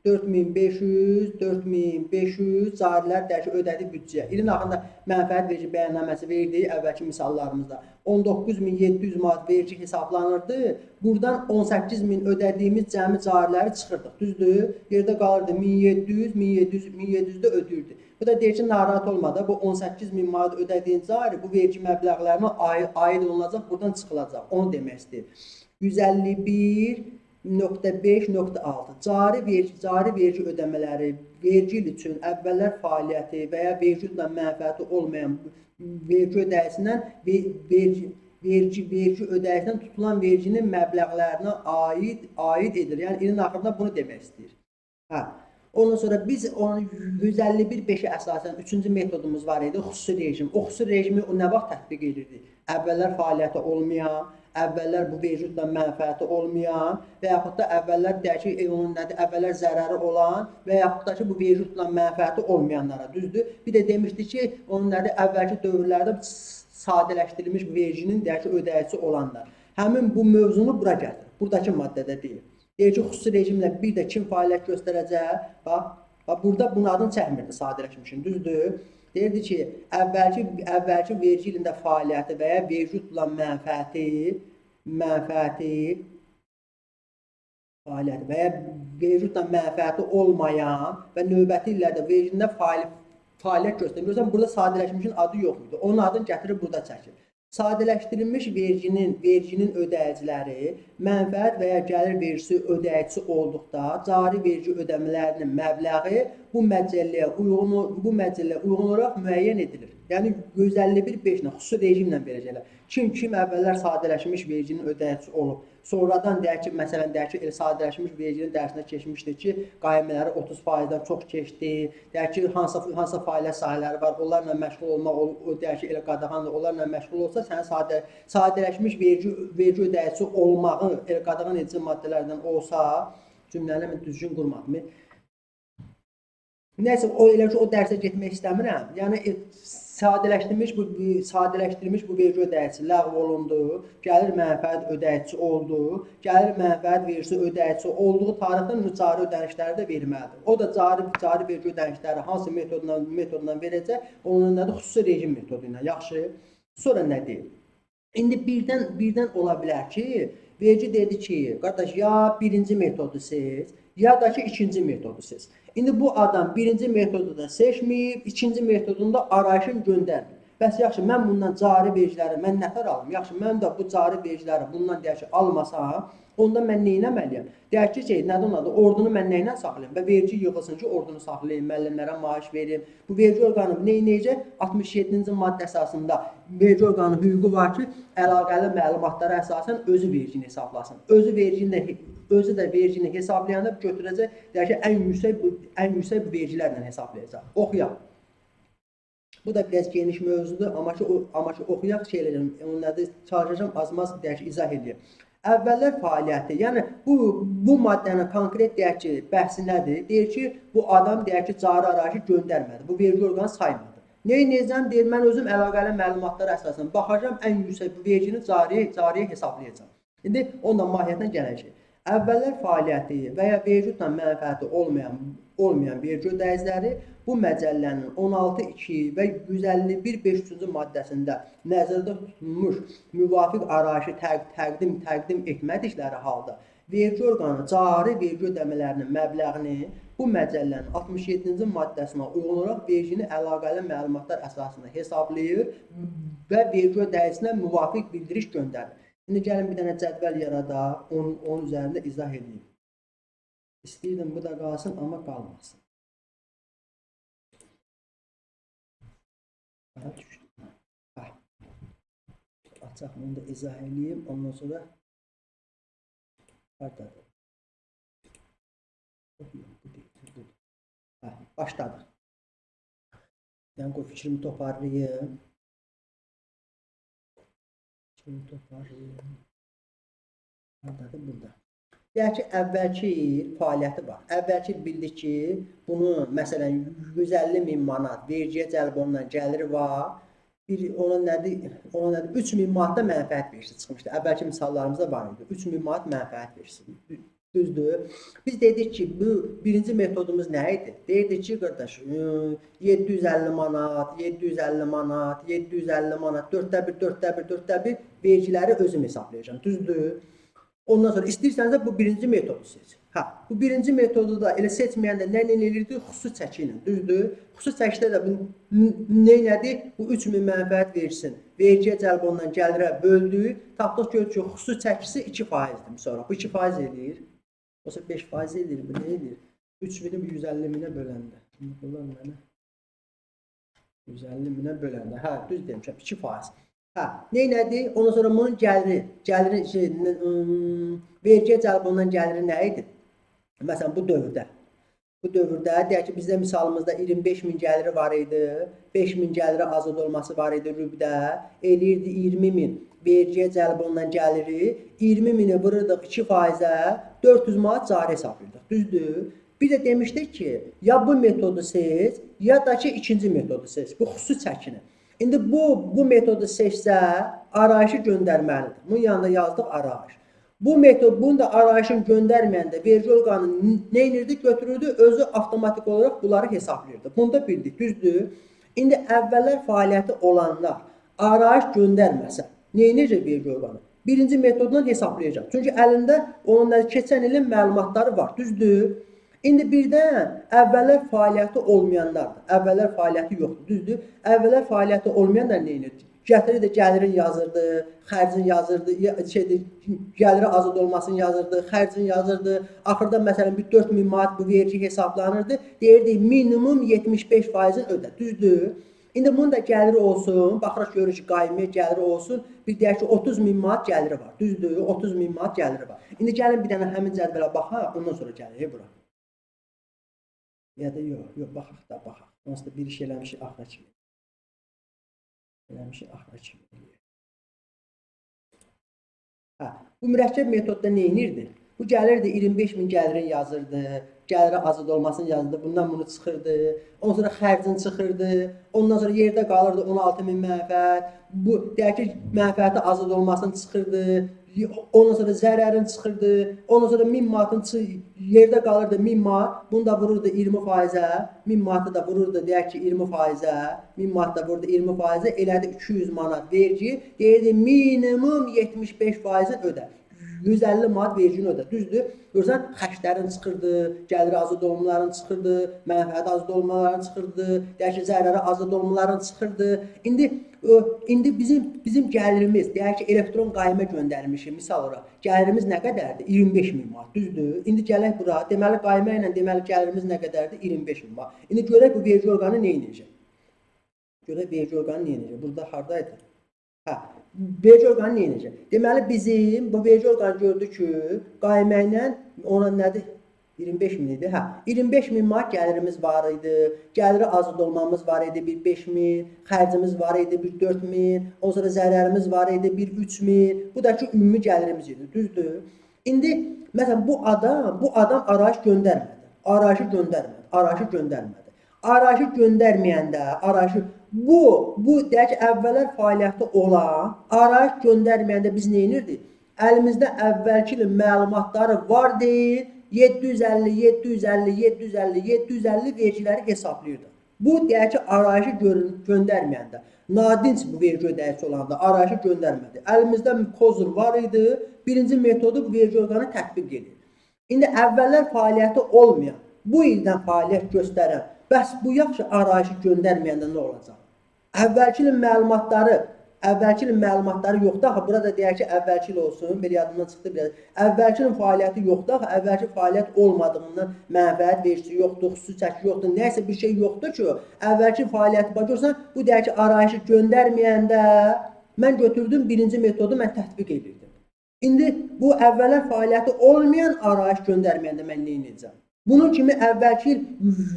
S1: 4500 carilər deyək ki, ödədi büdcəyə. İlin axırında mənfəət vergi bəyannaməsi verdik əvvəlki misallarımızda. 19.700 manat vergi hesablanırdı. Buradan 18.000 ödədiyimiz cəmi cariləri çıxırdıq. Düzdür? Yerdə qalırdı 1700-də ödürdü. Bu da deyir ki, narahat olmadı. Bu 18.000 manat ödədiyin cari bu vergi məbləğlərinə aid olunacaq, buradan çıxılacaq. Onu demək istəyir. 151.5.6 Cari vergi ödəmələri vergi il üçün əvvəllər fəaliyyəti və ya vergi ilə mənfəəti olmayan vergi ödəyicisindən vergi ödəyicisindən tutulan verginin məbləğlərinə aid edilir. Yəni ilin axırında bunu demək istəyir. Hə. Ondan sonra biz 151.5-ə əsasən 3-cü metodumuz var idi, xüsusi rejim. O xüsusi rejimi nə vaxt tətbiq edirdik? Əvvəllər fəaliyyəti olmayan, əvvəllər bu vergi ilə mənfəəti olmayan və yaxud da əvvəllər deyək ki, əvvəllər zərəri olan və yaxud da ki, bu vergi ilə mənfəəti olmayanlara, düzdür? Bir də demişdik ki, əvvəlki dövrlərdə sadələşdirilmiş verginin deyək ki, ödəyicisi olanlar. Həmin bu mövzunu bura gətirir. Buradakı maddədə deyil. Deyir ki, xüsusi rejimlə bir də kim fəaliyyət göstərəcək? Bax, burada bunun adını çəkmirdi sadələşmişin, düzdür? Deyirdi ki, əvvəlki vergi ilində fəaliyyəti və ya vergi tutulan mənfəəti və ya vergi tutulan mənfəəti olmayan və növbəti illərdə vergi ilində fəaliyyət göstərir. Görürsən, burada sadələşmişin adı yox idi. Onun adını gətirib burada çəkir. Sadələşdirilmiş verginin ödəyiciləri mənfəət və ya gəlir vergisi ödəyicisi olduqda cari vergi ödəmələrinin məbləği bu məcəlləyə uyğun olaraq müəyyən edilir. Yəni 151.5-nə xüsusi rejimlə verəcəklər. Kim əvvəllər sadələşmiş verginin ödəyicisi olub, sonradan deyək ki, məsələn deyək ki, sadələşmiş verginin dərsinə keçmişdir ki, qaymələri 30%-dən çox keçdi, deyək ki, hansısa fəaliyyət sahələri var, onlarla məşğul olmaq, deyək ki, elə qadağandır, onlarla məşğul olsa, sənin sadələşmiş vergi ödəyicisi olmağı elə qadağan edici maddələrdən olsa, cümləni mən düzgün qurmadım. Nəysə, elə ki, o dərsə getmək istəmirəm. Yəni, sadələşdirilmiş bu vergi ödəyicisi ləğv olundu, gəlir mənfəət ödəyicisi oldu, gəlir mənfəət vergisi ödəyicisi olduğu tarixdən cari ödənişləri də verməlidir. O da cari vergi ödənişləri hansı metodundan verəcək, onun da xüsusi rejim metodu ilə. Yaxşı. Sonra nə deyil? İndi birdən ola bilər ki, vergi dedi ki, qardaş, ya birinci metodu seç, ya da ki, ikinci metodu seç. İndi bu adam birinci metodu da seçməyib, ikinci metodunda arayışın göndərmir. Bəs yaxşı, mən bundan cari vergiləri mən nətər alım? Yaxşı, mən də bu cari vergiləri bundan deyək ki, almasam, onda mən neynəməliyəm? Deyək ki, nədən adı? Ordunu mən nəylə saxlayayım? Və vergi yığılsın ki, ordunu saxlayayım, müəllimlərə maaş vereyim. Bu vergi orqanı neynəyəcək? 67-ci maddə əsasında vergi orqanı hüququ var ki, əlaqəli məlumatlara əsasən özü vergini hesablasın. Özü də vergini hesablayanda götürəcək, deyək ki, ən yüksək vergilərlə hesablayacaq. Oxuyaq. Bu da biraz geniş mövzudur, amma ki oxuyaq şeylərəm, onları çalışacağım, az-maz deyək ki, izah edeyim. Əvvəllər fəaliyyəti, yəni bu maddənin konkret deyək ki, bəhsi nədir? Deyir ki, bu adam deyək ki, cari arayışı göndərmədi. Bu vergi orqanı saymadı. Necəm deyir, mən özüm əlaqəli məlumatlara əsasən baxacağam, ən yüksək bu vergini cariyə hesablayacağam. İndi ondan mahiyyətinə gələcək. Əvvəllər fəaliyyəti və ya vergi tutan mənfəəti olmayan vergi ödəyiciləri bu məcəllənin 16.2 və 151.500-cü maddəsində nəzərdə tutulmuş müvafiq arayışı təqdim etmədikləri halda vergi orqanı cari vergi ödəmələrinin məbləğini bu məcəllənin 67-ci maddəsinə uyğun olaraq vergini əlaqəli məlumatlar əsasında hesablayır və vergi ödəyicinə müvafiq bildiriş göndərir. Şimdi gəlin bir dənə cədvəl yaradaq, onun üzərində izah edeyim. İstəyirdim bu da qalsın, amma qalmasın. Açaq, bunu da izah edeyim, ondan sonra haradadır? Başladıq. Yəni, qoy fikrimi toparlayayım. Haradadır? Burada. Deyək ki, əvvəlki il fəaliyyəti var. Əvvəlki il bildik ki, bunu məsələn 150.000 manat vergiyə cəlb olunan gəliri var. Ona nədir? 3.000 manat da mənfəət vergisi çıxmışdı. Əvvəlki misallarımızda var idi. 3.000 manat mənfəət vergisi. Düzdür. Biz dedik ki, bu birinci metodumuz nə idi? Deyirdik ki, qardaş, 750 manat, 750 manat, 750 manat, 4də bir vergiləri özüm hesablayacağım. Düzdür. Ondan sonra istəyirsənizsə bu birinci metodu seç. Bu birinci metodu da elə seçməyəndə nə eləyirdik? Xüsusi çəki ilə. Düzdür. Xüsusi çəkidə də nədir? Bu 3.000 mənfəət versin. Vergiyə cəlb olunan gəlirə böldük. Tapdıq ki, xüsusi çəkisi 2%-dir. Sonra bu 2% eləyir. Olsa 5% edir, bu nə edir? 3.000-i 150.000-ə böləndə. Bunlar mənə 150.000-ə böləndə. Düz demişəm, 2%. Nədir? Ondan sonra bunun vergiyə cəlb olunan gəliri nə idi? Məsələn, bu dövrdə. Bu dövrdə, deyək ki, bizdə misalımızda 25.000 gəliri var idi. 5.000 gəliri azad olması var idi rübdə. Eləyirdi 20.000. Vergiyə cəlb olunan gəliri 20.000-i vururdıq 2%-ə 400 manat cari hesablayırdıq. Düzdür. Bir də demişdik ki, ya bu metodu seç, ya da ki, ikinci metodu seç. Bu xüsusi çəkini. İndi bu metodu seçsə, arayışı göndərməlidir. Bunun yanında yazdıq arayış. Bunu da arayışın göndərməyəndə vergi orqanı nə edirdi? Götürürdü, özü avtomatik olaraq bunları hesablayırdı. Bunu da bildik, düzdür. İndi əvvəllər fəaliyyəti olanlar arayış göndərməsə, necə vergi orqanı? Birinci metoddan hesablayacaq. Çünki əlində onun keçən ilin məlumatları var, düzdür. İndi birdən əvvəllər fəaliyyəti olmayanlardır. Əvvəllər fəaliyyəti yoxdur, düzdür. Əvvəllər fəaliyyəti olmayanlar nə edir? Gətirirdi, gəlirin yazırdı, xərcin yazırdı, gəliri azad olmasını yazırdı, xərcin yazırdı. Axırda məsələn 4.000 manat bu vergi hesablanırdı. Deyirdi, minimum 75%-in ödə, düzdür. İndi bunun da gəliri olsun, baxırıq görürük ki, qaimi gəliri olsun, bir deyək ki, 30.000 manat gəliri var, düzdür, 30.000 manat gəliri var. İndi gəlin bir dənə həmin cədvələ baxaq, ondan sonra gəlir bura. Ya da yox, baxaq da, baxaq. Onsuz da bir iş eləmişik, axıra kimi. Bu mürəkkəb metodda nə edirdi? Bu gəlirdi, 25.000 gəlirin yazırdı, gəliri azad olmasını yazırdı, bundan bunu çıxırdı, ondan sonra xərcin çıxırdı, ondan sonra yerdə qalırdı 16.000 mənfəət, bu deyək ki, mənfəəti azad olmasını çıxırdı, ondan sonra zərərin çıxırdı, ondan sonra 1000 manatın yerdə qalırdı 1000 manat, bunu da vururdu 20%-ə, 1000 manatı da vururdu deyək ki 20%-ə, 1000 manat da vururdu 20%-ə, elədi 200 manat vergi, deyirdi minimum 75%-in ödə. 150 manat vergini ödə, düzdür. Görürsən, xərclərin çıxırdı, gəliri azad olmaların çıxırdı, mənfəət azad olmaların çıxırdı, deyək ki, zərəri azad olmaların çıxırdı. İndi bizim gəlirimiz, deyək ki, elektron qaymə göndərmişik, misal olaraq, gəlirimiz nə qədərdir? 25.000 manat, düzdür. İndi gələk bura, deməli, qaymə ilə deməli, gəlirimiz nə qədərdir? 25.000 manat. İndi görək bu vergi orqanı nə edəcək? Görək vergi orqanı nə edəcək? Burada haradaydı? Vergi orqanı nə edəcək? Deməli, bizim bu vergi orqanı gördü ki, qaymə ilə ona nədir? 25 min idi. Hə, 25 min manat gəlirimiz var idi. Gəliri azad olmamız var idi bir 5 min, xərcimiz var idi bir 4 min, o sonra zərərimiz var idi bir 3 min. Bu da ki ümumi gəlirimiz idi, düzdür? İndi məsələn bu adam arayış göndərmədi. Arayışı göndərməyəndə, bu deyək ki, əvvəllər fəaliyyətdə olan arayış göndərməyəndə biz nə edirdik? Əlimizdə əvvəlki ilin məlumatları var deyil, 750 vergiləri hesablayırdı. Bu deyək ki, arayışı göndərməyəndə, nadinc bu vergi ödəyicisi olanda arayışı göndərmədi. Əlimizdə kozur var idi, birinci metodu bu vergi orqanı tətbiq edir. İndi əvvəllər fəaliyyəti olmayan, bu ildən fəaliyyət göstərən, bəs bu yaxşı arayışı göndərməyəndə nə olacaq? Əvvəlki ilin məlumatları yoxdur, axı burada deyək ki, əvvəlki il olsun, belə yadımdan çıxdı biraz. Əvvəlki ilin fəaliyyəti yoxdur, axı əvvəlki fəaliyyət olmadığından mənfəət vergisi yoxdur, xüsusi çəki yoxdur, nəysə bir şey yoxdur ki, əvvəlki fəaliyyəti baxırsan, bu deyək ki, arayışı göndərməyəndə mən götürdüm birinci metodu mən tətbiq edirdim. İndi bu əvvəllər fəaliyyəti olmayan arayış göndərməyəndə mən nə edəcəm? Bunun kimi əvvəlki il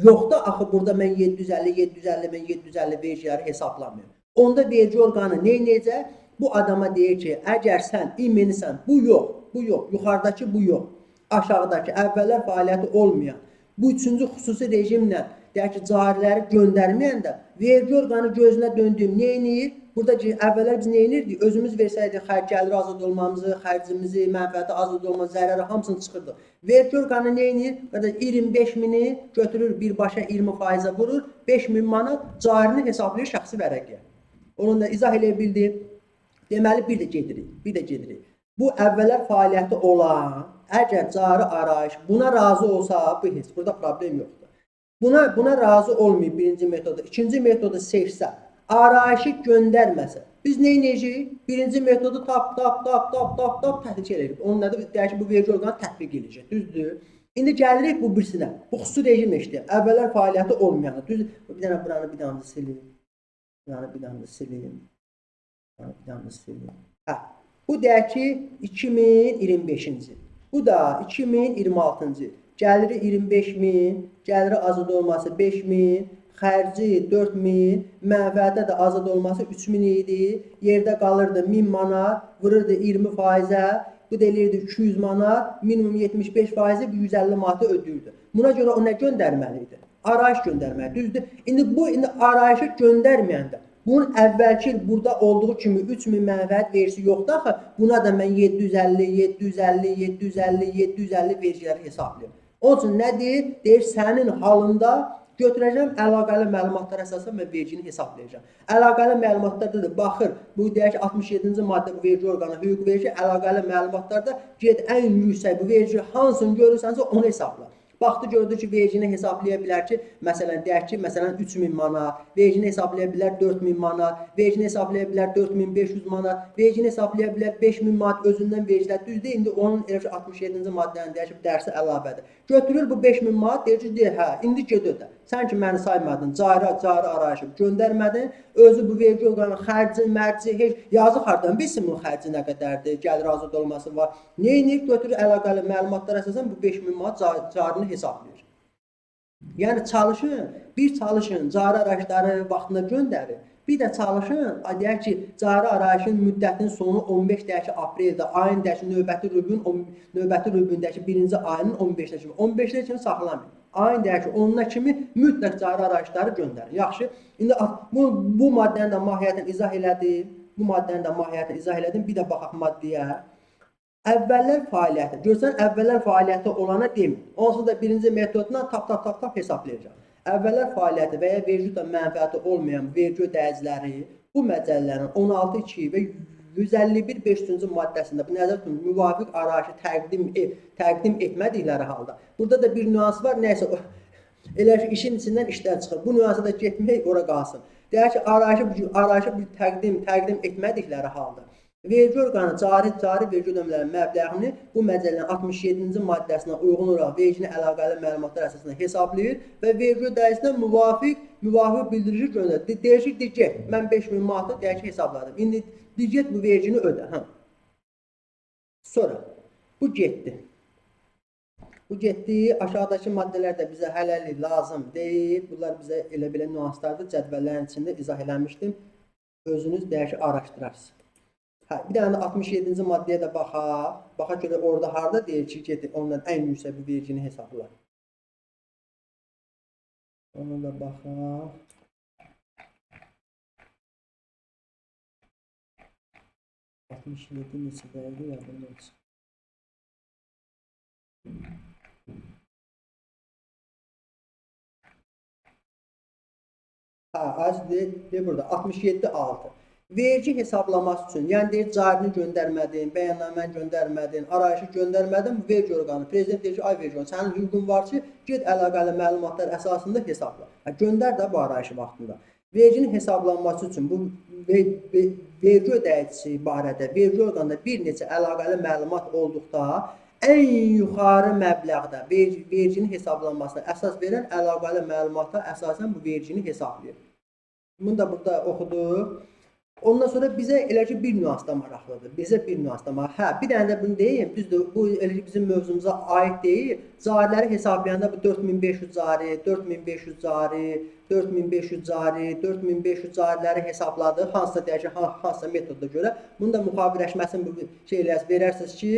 S1: yoxdur, axı burada mən 750 vergiləri hesablamıyorum. Onda vergi orqanı nə edəcək? Bu adama deyir ki, əgər sən imenisən, bu yox, yuxarıdakı bu yox, aşağıdakı əvvəllər fəaliyyəti olmayan, bu üçüncü xüsusi rejimlə deyək ki, cariləri göndərməyəndə vergi orqanı gözünə döndüyüm nə edir? Burada əvvəllər biz nə edirdik? Özümüz versəydik gəliri azad olmamızı, xərcimizi, mənfəəti azad olmamızı, zərəri hamısını çıxırdıq. Vergi orqanı nə edir? Burada 25 mini götürür, birbaşa 20%-ə vurur, 5 min manat carini hesablayır şəxsi vərəqəyə. Onun da izah eləyə bildim. Deməli, bir də gedirik. Bu əvvəllər fəaliyyəti olan, əgər cari arayış buna razı olsa, burada problem yoxdur. Buna razı olmayıb birinci metodu, ikinci metodu seçsə, arayışı göndərməsə, biz nə edəcəyik? Birinci metodu tap tətbiq edirik. Onun nədir? Deyək ki, bu vergi orqanı tətbiq edəcək, düzdür? İndi gəlirik bu birisinə, bu xüsusi rejim işləyir. Əvvəllər fəaliyyəti olmayanı, düzdür? Bir dənə buranı bir dənə sileyim. Bu deyək ki, 2025-ci. Bu da 2026-cı. Gəliri 25 min, gəliri azad olması 5 min, xərci 4 min, mənfəətə də azad olması 3 min idi. Yerdə qalırdı 1000 manat, vururdu 20%-ə, bu da eləyirdi 200 manat, minimum 75%-i 150 manatı ödəyirdi. Buna görə o nə göndərməli idi? Arayış göndərməli, düzdür? İndi arayışı göndərməyəndə, bunun əvvəlki il burada olduğu kimi 3000 mənfəət vergisi yoxdur axı, buna da mən 750 vergiləri hesablayım. Onun üçün nə deyir? Deyir, sənin halında götürəcəm, əlaqəli məlumatlar əsasən mən vergini hesablayacağım. Əlaqəli məlumatlarda da baxır, bu deyək ki, 67-ci maddə bu vergi orqanı hüquq verir ki, əlaqəli məlumatlarda get ən yüksək bu vergi hansını görürsənsə onu hesabla. Baxdı, gördü ki, vergini hesablaya bilər ki, məsələn, deyək ki, 3000 manat, vergini hesablaya bilər 4000 manat, vergini hesablaya bilər 4500 manat, vergini hesablaya bilər 5000 manat özündən vergilər. Düzdür, indi onun 67-ci maddənin deyək ki, dərsi əlavədir. Götürür bu 5000 manat, deyir ki, hə, indi ged ödə. Sən ki, məni saymadın, cari arayışı göndərmədin, özü bu vergi orqanı xərci, mərci, heç yazıq hardan bilsin bunun xərci nə qədərdir, gəlir azad olması var. Neyinir? Götürür əlaqəli məlumatlar əsasən bu 5000 manat carini hesablayır. Yəni bir çalışın, cari arayışları vaxtında göndərir. Bir də çalışın, deyək ki, cari arayışın müddətinin sonu 15 deyək ki, apreldə, ayın deyək ki, növbəti rübün deyək ki, birinci ayının 15-də kimi. 15-də kimi saxlamayın. Ayın deyək ki, onuna kimi mütləq cari arayışları göndərin. Yaxşı, indi bu maddəni də mahiyyətini izah elədim. Bir də baxaq maddəyə. Əvvəllər fəaliyyəti. Görsən, əvvəllər fəaliyyəti olana demir. Onsuz da birinci metodla tap hesablayacaq. Əvvəllər fəaliyyəti və ya vergi mənfəəti olmayan vergi ödəyiciləri bu məcəllələrin 16.2 və 151.5-cü maddəsində bu nəzərdə tutulmuş müvafiq arayışı təqdim etmədikləri halda. Burada da bir nüans var, nəysə elə işin içindən işlər çıxır. Bu nüansa da getmək ora qalsın. Deyək ki, arayışı təqdim etmədikləri halda vergi orqanı cari vergi ödəmələrinin məbləğini bu məcəllənin 67-ci maddəsinə uyğun olaraq vergini əlaqəli məlumatlar əsasında hesablayır və vergi ödəyicisinə müvafiq bildirici göndərir. Deyir ki, get, mən 5000 manatı deyək ki, hesabladım. İndi get bu vergini ödə. Sonra, bu getdi. Bu getdi, aşağıdakı maddələr də bizə hələlik lazım deyil. Bunlar bizə elə belə nüanslardır. Cədvəllərin içində izah eləmişdim. Özünüz deyək ki, araşdırarsınız. Hə, bir dənə də 67-ci maddəyə də baxaq. Baxaq görə orada harda deyir ki, gedin ondan ən yüksək bu vergini hesabla. Ona da baxaq. Neçədəydi, yadımda olsun. De burada 67.6. Vergi hesablaması üçün, yəni deyir, carini göndərmədin, bəyannaməni göndərmədin, arayışı göndərmədin, bu vergi orqanı. Prezident deyir ki, ay vergi orqanı, sənin hüququn var ki, get əlaqəli məlumatlar əsasında hesabla. Göndər də bu arayışı vaxtında. Verginin hesablanması üçün bu vergi ödəyicisi barədə vergi orqanında bir neçə əlaqəli məlumat olduqda ən yuxarı məbləğdə verginin hesablanmasına əsas verən əlaqəli məlumata əsasən bu vergini hesablayır. Bunu da burada oxuduq. Ondan sonra bizə elə ki bir nüansda maraqlıdır. Bizə bir nüansda maraqlıdır. Hə, bir dənə də bunu deyim. Düzdür, bu elə ki bizim mövzumuza aid deyil. Cariləri hesablayanda bu 4500 cari, 4500 cari, 4500 cari, 4500 cariləri hesabladıq. Hansısa deyək ki, hansısa metodda görə. Bunu da müxabirləşməsini bu şeylər verərsiniz ki,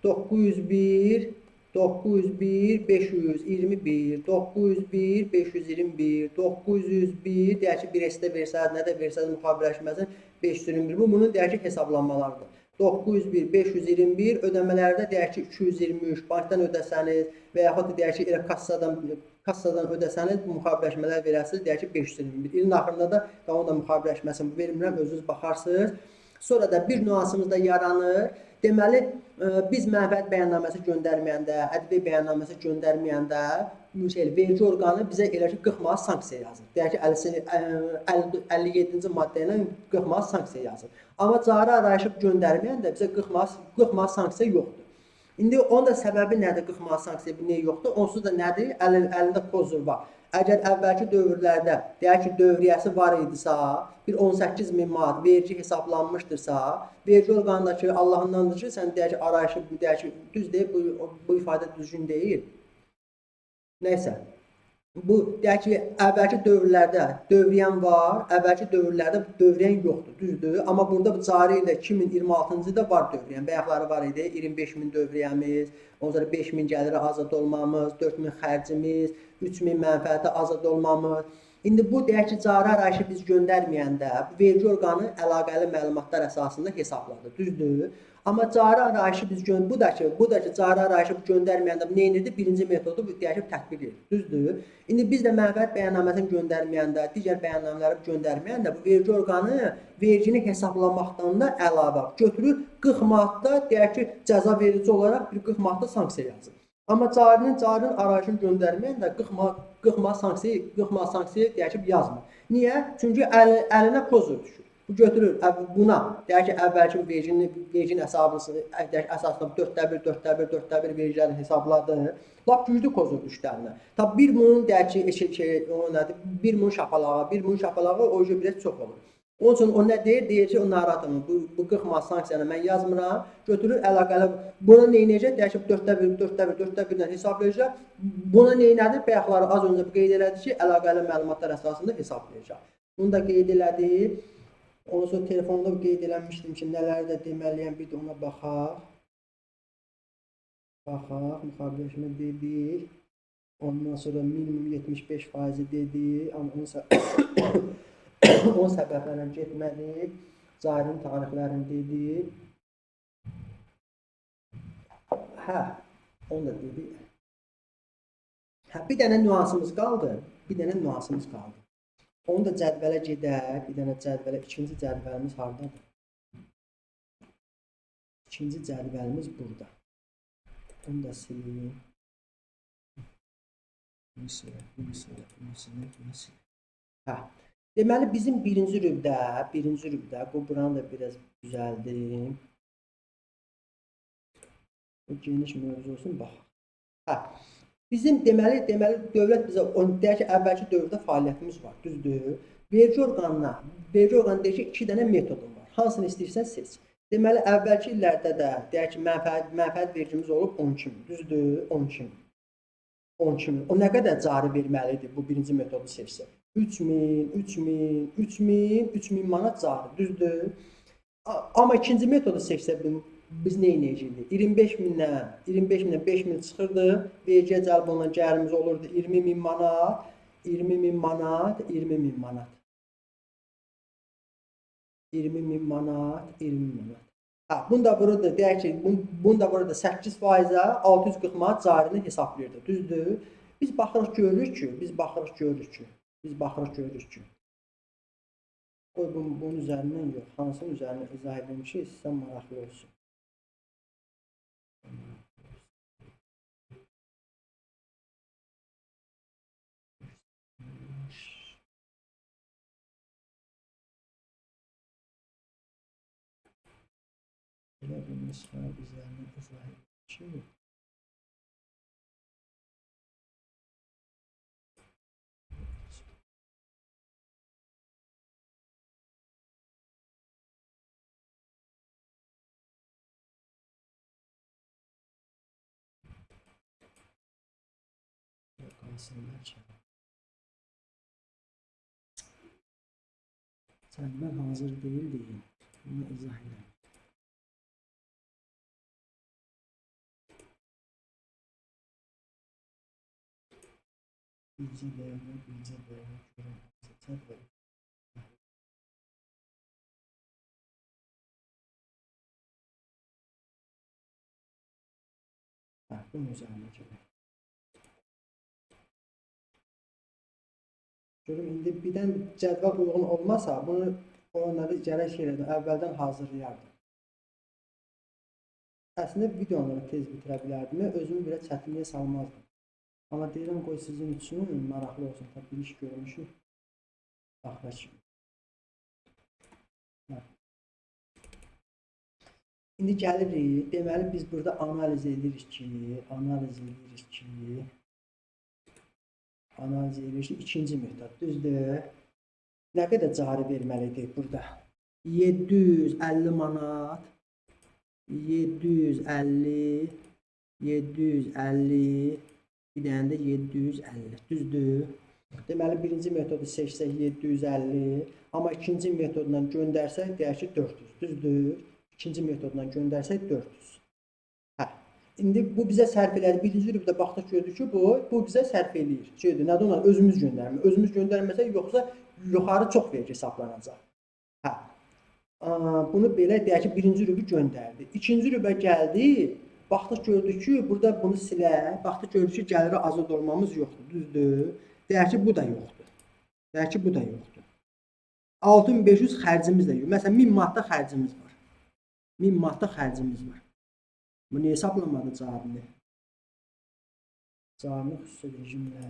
S1: 901 521, 901, 521, 901, deyək ki, bir S-də versəz, nə də versəz müxabirləşməsin, 521, bu bunun deyək ki, hesablanmalarıdır. 901, 521, ödəmələrdə deyək ki, 223, bankdan ödəsəniz və yaxud da deyək ki, elə kassadan ödəsəniz, müxabirləşmələr verəsiniz, deyək ki, 521. İlin axırında da onun da müxabirləşməsini vermirəm, özünüz baxarsınız. Sonra da bir nüansımız da yaranır. Deməli, biz mənfəət bəyannaməsi göndərməyəndə, ədvi bəyannaməsi göndərməyəndə vergi orqanı bizə elə ki 40 manat sanksiya yazır. Deyək ki 57-ci maddə ilə 40 manat sanksiya yazır. Amma cari arayışı göndərməyəndə bizə 40 manat sanksiya yoxdur. İndi onun da səbəbi nədir? 40 manat sanksiya niyə yoxdur? Onsuz da nədir? Əlində pozur var. Əgər əvvəlki dövrlərdə deyək ki, dövriyyəsi var idisə, bir 18.000 manat vergi hesablanmışdırsa, vergi orqanındakı Allahındandır ki, sən deyək ki, arayışı deyək ki, düz deyil, bu ifadə düzgün deyil. Nəysə, bu deyək ki, əvvəlki dövrlərdə dövriyyən var, əvvəlki dövrlərdə dövriyyən yoxdur, düzdür. Amma burada cari ildə 2026-cı ildə var dövriyyən. Bayaqları var idi, 25.000 dövriyyəmiz, ondan sonra 5.000 gəliri azad olmamız, 4.000 xərcimiz, 3.000 mənfəəti azad olmamız. İndi bu deyək ki, cari arayışı biz göndərməyəndə bu vergi orqanı əlaqəli məlumatlar əsasında hesabladı, düzdür. Amma cari arayışı biz bu da ki, cari arayışı göndərməyəndə bu nə edirdi? Birinci metodu deyək ki, tətbiq edir, düzdür. İndi biz də mənfəət bəyannaməsini göndərməyəndə, digər bəyannamələri göndərməyəndə bu vergi orqanı vergini hesablamaqdan da əlavə götürür 40 manatda deyək ki, cəza verici olaraq bir 40 manatda sanksiya yazır. Amma carinin arayışını göndərməyəndə 40 manat sanksiya deyək ki, yazmır. Niyə? Çünki əlinə pozur düşür. Bu götürür buna, deyək ki, əvvəlki verginin əsasında 4/1 vergilərini hesabladı. Lap güclü pozur düşdərinə. Tabi bir bunun deyək ki, bir bunun şapalağı o biraz çox olur. Onun üçün o nə deyir? Deyir ki, o narahat olun. Bu 40 manat sanksiyanı mən yazmıram. Götürür əlaqəli. Buna neynəyəcək? Deyək ki, 4/1-dən hesablayacaq. Buna neynədir? Bayaqları az öncə qeyd elədi ki, əlaqəli məlumatlar əsasında hesablayacaq. Bunu da qeyd elədi. Ondan sonra telefonda qeyd eləmişdim ki, nələri də deməliyəm, bir də ona baxaq. Müxabirləşmə dedik. Ondan sonra minimum 75% dedik. Amma onun səbəblərlə getmədik. Carinin tarixlərini dedik. Hə, onu da dedik. Hə, bir dənə nüansımız qaldı. Onu da cədvələ gedək. Bir dənə cədvələ, ikinci cədvəlimiz haradadır? İkinci cədvəlimiz burada. Onu da sileyim. Bunu silək. Hə. Deməli, bizim birinci rübdə, bu buranı da biraz düzəldim. Bu geniş mövzu olsun, bax. Hə. Bizim deməli dövlət bizə deyək ki, əvvəlki dövrdə fəaliyyətimiz var, düzdür. Vergi orqanı deyək ki, 2 dənə metodum var. Hansını istəyirsən seç. Deməli, əvvəlki illərdə də deyək ki, mənfəət vergimiz olub 12.000, düzdür, 12.000. 12.000. O nə qədər cari verməlidir bu birinci metodu seçsə? 3.000, 3.000, 3.000, 3.000 manat cari, düzdür? Amma ikinci metodu seçsə biz nə edəcəyik? 25.000-dən 5.000 çıxırdı, vergiyə cəlb olunan gəlirimiz olurdu 20.000 manat, 20.000 manat, 20.000 manat. 20.000 manat, 20.000 manat. Bunu da burada deyək ki, bunu da burada 8%-ə 640 manat carini hesablayırdı. Düzdür? Biz baxırıq görürük ki, qoy bunun üzərindən yox, hansının üzərindən izah edim ki, sizə maraqlı olsun. Elə bir nüsxə üzərindən izah edim ki, Cədvəl hazır deyil. Bunu izah edirəm. Bircə dəyərinə görə cədvəl. Bunun üzərinə görə. Görüm, indi birdən cədvəl uyğun olmasa, bunu onları gərək elədim, əvvəldən hazırlayardım. Əslində videoları tez bitirə bilərdim, özümü belə çətinliyə salmazdım. Amma deyirəm, qoy sizin üçün maraqlı olsun, tabi bir iş görmüşük. Baxaq kimi. İndi gəlirik, deməli biz burada analiz edirik ki, ikinci metod, düzdür? Nə qədər cari verməlidir burada? 750 manat, 750, bir dənə də 750, düzdür? Deməli, birinci metodu seçsək 750, amma ikinci metodla göndərsək, deyək ki 400, düzdür? İkinci metodla göndərsək 400. İndi bu bizə sərf elədi. Birinci rübdə baxdıq gördük ki, bu bizə sərf eləyir. Nədir ona? Özümüz göndərmir. Özümüz göndərməsək, yoxsa yuxarı çox vergi hesablanacaq. Bunu belə deyək ki, birinci rübü göndərdi. İkinci rübə gəldi. Baxdıq gördük ki, burada bunu silək. Baxdıq gördük ki, gəliri azad olmamız yoxdur. Düzdür? Deyək ki, bu da yoxdur. 6500 xərcimiz də yox. Məsələn, 1000 manatda xərcimiz var. 1000 manatda xərcimiz var. Bunu hesablamadı carini. Carini xüsusi rejimlə.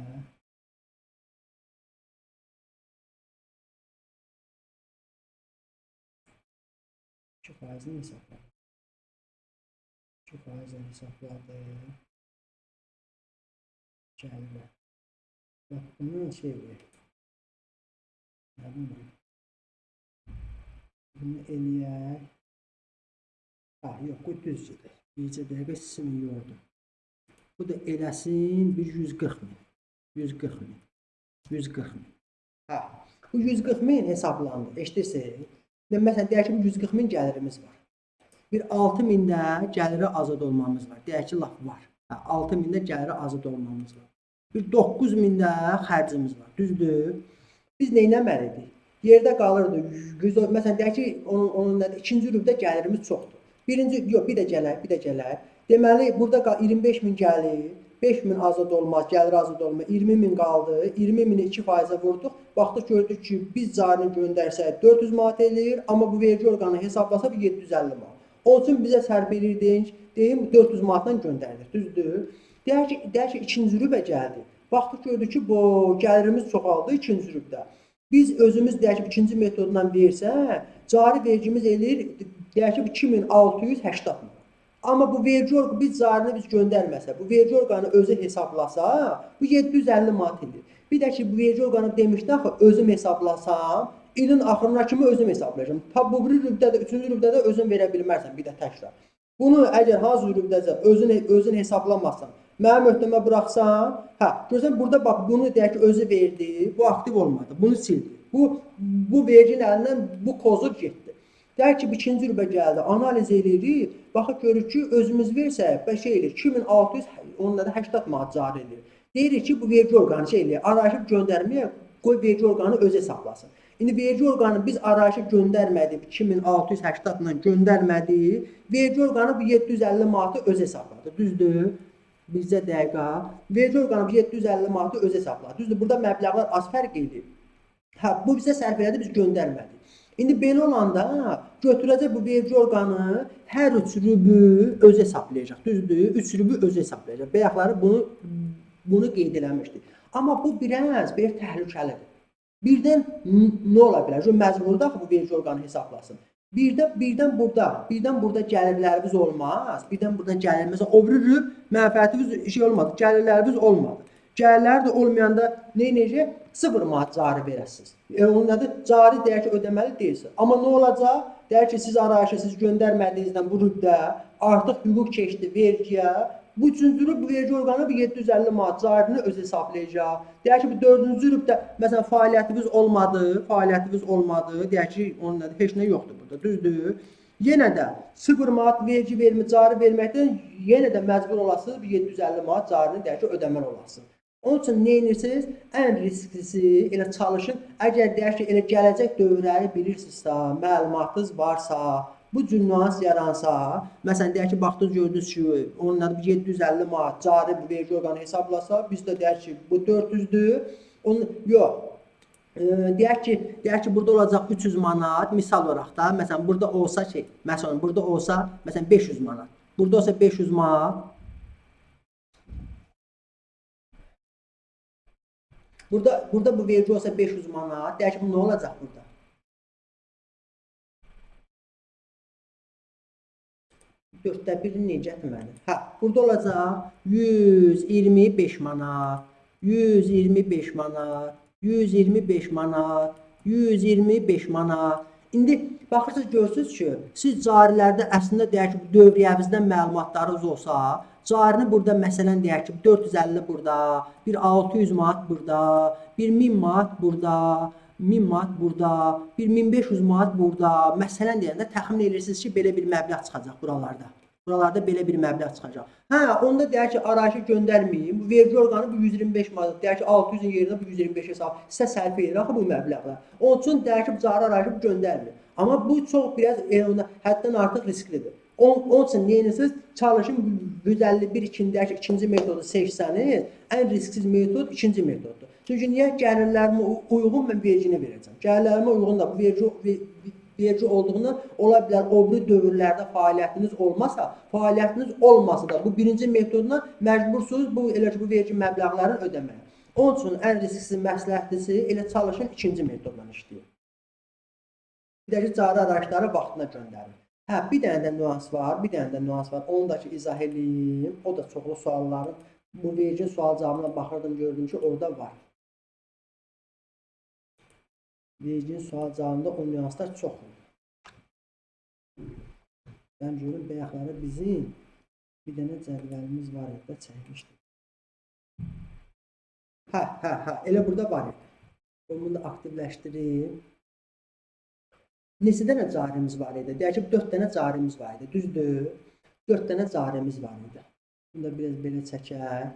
S1: Faizini hesapladı. 2% hesapladı. Gəlirlər. Bax, bundan şey verir. Bunu eləyək. Yox, bu düzdür. Bircə dəqiqə sizin yordum. Bu da eləsin bir 140.000. 140.000. Bu 140.000 hesablandı. Eşidirsiniz? Məsələn, deyək ki, 140.000 gəlirimiz var. Bir 6.000-də gəliri azad olmamız var. Deyək ki, laf var. 6.000-də gəliri azad olmamız var. Bir 9.000-də xərcimiz var. Düzdür? Biz nə etməliydik? Yerdə qalırdı. Məsələn, deyək ki, onun ikinci rübdə gəlirimiz çoxdur. Yox, bir də gələk. Deməli, burada 25.000 gəlir, 5.000 azad olmaz, gəlir azad olmaz, 20.000 qaldı, 20.000-i 2%-ə vurduq. Baxdıq, gördük ki, biz carini göndərsək 400 manat eləyir, amma bu vergi orqanı hesablasa 750 manat. Onun üçün bizə sərf edir, deyim 400 manatla göndərdik, düzdür? Deyək ki, ikinci rübə gəldi. Baxdıq, gördük ki, bu gəlirimiz çoxaldı ikinci rübdə. Biz özümüz deyək ki, ikinci metodla versək, cari vergimiz eləyir, deyək ki, 2680 manat. Amma bu vergi orqanı biz carini göndərməsə, bu vergi orqanı özü hesablasa, bu 750 manat edir. Bir də ki, bu vergi orqanı demişdi axı, özüm hesablasam, ilin axırına kimi özüm hesablayacağım. Bu bir rübdədə, üçüncü rübdədə özün verə bilmərsən bir də təkrar. Bunu əgər hansı rübdədə özün hesablamazsan, Mənim öhdəmə buraxsan, hə, görsən burada bax bunu deyək ki, özü verdi, bu aktiv olmadı, bunu sildi. Bu vericinin əlindən bu kozur getdi. Deyək ki, ikinci rübə gəldi, analiz edirik, baxıb görürük ki, özümüz versək, şey eləyir, 2680 manat cari edir. Deyirik ki, bu vergi orqanı şey eləyir, arayışıb göndərməyə, qoy vergi orqanı özü hesablasın. İndi vergi orqanı biz arayışıb göndərmədik, 2680 ilə göndərmədik, vergi orqanı bu 750 manatı özü hesabladı, düzdür? Bizə dəqiqə. Vergi orqanı 750 manatı özü hesabladı. Düzdür, burada məbləğlər az fərq edir. Hə, bu bizə sərf elədi, biz göndərmədik. İndi belə olanda götürəcək bu vergi orqanı hər 3 rübü özü hesablayacaq. Düzdür? 3 rübü özü hesablayacaq. Bayaqları bunu qeyd eləmişdik. Amma bu biraz bir təhlükəlidir. Birdən nə ola bilər? Məcburdur axı bu vergi orqanı hesablasın. Birdən burada gəlirlərimiz olmaz. Birdən burada gəlirimiz obrurub, mənfəətimiz şey olmadı, gəlirlərimiz olmadı. Gəlirlər də olmayanda nə edəcək? 0 manat cari verəsiniz. Onun adı cari deyək ki, ödəməli deyilsiniz. Amma nə olacaq? Deyək ki, siz arayışa siz göndərmədiyinizdən bu rübdə artıq hüquq keçdi vergiyə. Bu üçüncü rüb bu vergi orqanı bu 750 manat carini öz hesablayacaq. Deyək ki, bu dördüncü rübdə məsələn fəaliyyətimiz olmadı. Deyək ki, onun adı heç nə yoxdur burada, düzdür? Yenə də 0 manat vergi verimi cari verməkdən yenə də məcbur olasınız bir 750 manat carini deyək ki, ödəməli olasınız. Onun üçün nə edirsiniz? Ən risklisi elə çalışın. Əgər deyək ki, elə gələcək dövrləri bilirsinizsə, məlumatınız varsa, bu cür nüans yaransa, məsələn deyək ki, baxdınız gördünüz ki, onun adı 750 manat cari bu vergi orqanı hesablasa, biz də deyək ki, bu 400-dür. Yox. Deyək ki, burada olacaq 300 manat, misal olaraq da, məsələn, burada olsa ki, məsələn, burada olsa, məsələn, 500 manat. Burada olsa 500 manat. Burada bu vergi olsa 500 manat, deyək ki, bu nə olacaq burada? Dörddə birini necə etməli? Hə, burada olacaq 125 manat, 125 manat, 125 manat, 125 manat. İndi baxırsınız, görürsünüz ki, siz carilərdə əslində deyək ki, dövriyyəvizdən məlumatlarınız olsa, carini burada məsələn deyək ki, 450 burada, bir 600 manat burada, bir 1000 manat burada, 1000 manat burada, bir 1500 manat burada. Məsələn deyəndə təxmin edirsiniz ki, belə bir məbləğ çıxacaq buralarda. Buralarda belə bir məbləğ çıxacaq. Hə, onda deyək ki, arayışa göndərməyin. Bu vergi orqanı bu 125 manat, deyək ki, 600-ün yerinə bu 125 hesab sizə sərf edir axı bu məbləğlər. Onun üçün deyək ki, cari arayışıb göndərməyin. Amma bu çox biraz həddən artıq risklidir. Onun üçün nə edirsiniz? Çalışın 151 ikinci metodu seçsəniz, ən risksiz metod ikinci metoddur. Çünki niyə? Gəlirlərimə uyğun mən vergini verəcəm. Gəlirlərimə uyğun da bu vergi olduğundan ola bilər o biri dövrlərdə fəaliyyətiniz olmasa da bu birinci metodla məcbursunuz bu vergi məbləğlərini ödəməyə. Onun üçün ən risksiz məsləhətlisi elə çalışın ikinci metodla işləyin. Bir də ki, cari arayışları vaxtına göndərin. Hə, bir dənə də nüans var, onu da ki, izah edeyim. O da çoxlu sualların, bu vergi sual cavabına baxırdım, gördüm ki, orada var. Verginin sual cavabında o nüanslar çoxdur. Ben görüm, bayaqları bizim bir dənə cədvəlimiz var idi, çəkmişdik. Hə, elə burada var idi. Onu da aktivləşdirib. Neçə dənə carimiz var idi? Deyək ki, 4 dənə carimiz var idi, düzdür? 4 dənə carimiz var idi. Bunu da biraz belə çəkək.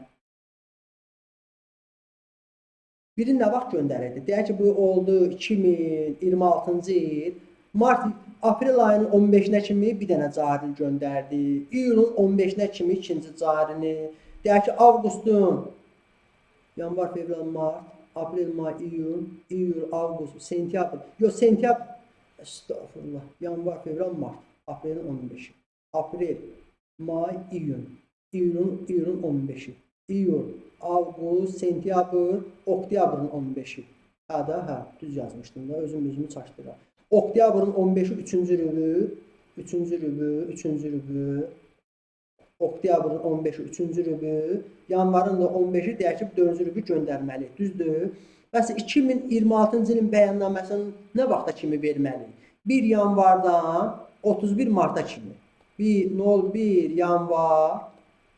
S1: Biri nə vaxt göndərildi? Deyək ki, bu oldu 2026-cı il. Aprel ayının 15-nə kimi bir dənə carini göndərdi. İyulun 15-nə kimi ikinci carini. Deyək ki, avqustun, yanvar, fevral, mart, aprel, may, iyul, avqust, sentyabr. Yox, sentyabr, estağfurullah, yanvar, fevral, mart, aprelin 15-i. Aprel, may, iyun, iyulun 15-i. İyul, avqust, sentyabr, oktyabrın 15-i. Hə, düz yazmışdım da, özümü çaşdıraq. Oktyabrın 15-i 3-cü rübü, oktyabrın 15-i 3-cü rübü, yanvarın da 15-i deyək ki, 4-cü rübü göndərməli, düzdür? Məsələn, 2026-cı ilin bəyannaməsini nə vaxta kimi verməli? 1 yanvardan 31 marta kimi. 1 yanvar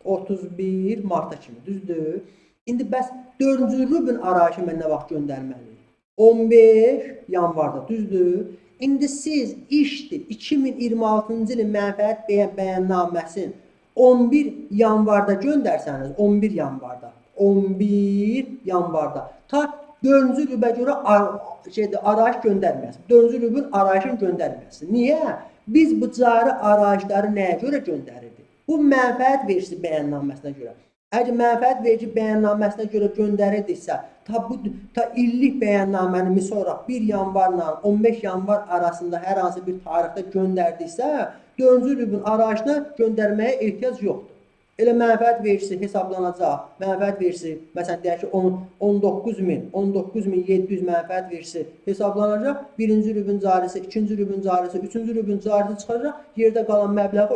S1: 31 marta kimi, düzdür? İndi bəs 4-cü rubl arayışı mən nə vaxt göndərməliyim? 15 yanvarda, düzdür? İndi siz işdir 2026-cı ilin mənfəət bəyannaməsini 11 yanvarda göndərsəniz, 11 yanvarda, 11 yanvarda ta 4-cü rübə görə arayış göndərməyəsiniz. 4-cü rübün arayışını göndərməyəsiniz. Niyə? Biz bu cari arayışları nəyə görə göndərirdik? Bu mənfəət vergisi bəyannaməsinə görə. Əgər mənfəət vergi bəyannaməsinə görə göndərirdiksə, ta illik bəyannaməni misal olaraq 1 yanvarla 15 yanvar arasında hər hansı bir tarixdə göndərdiksə, 4-cü rübün arayışına göndərməyə ehtiyac yoxdur. Elə mənfəət vergisi hesablanacaq. Mənfəət vergisi, məsələn, deyək ki, 19.700 mənfəət vergisi hesablanacaq. 1-ci rübün carisi, 2-ci rübün carisi, 3-cü rübün carisi çıxacaq. Yerdə qalan məbləği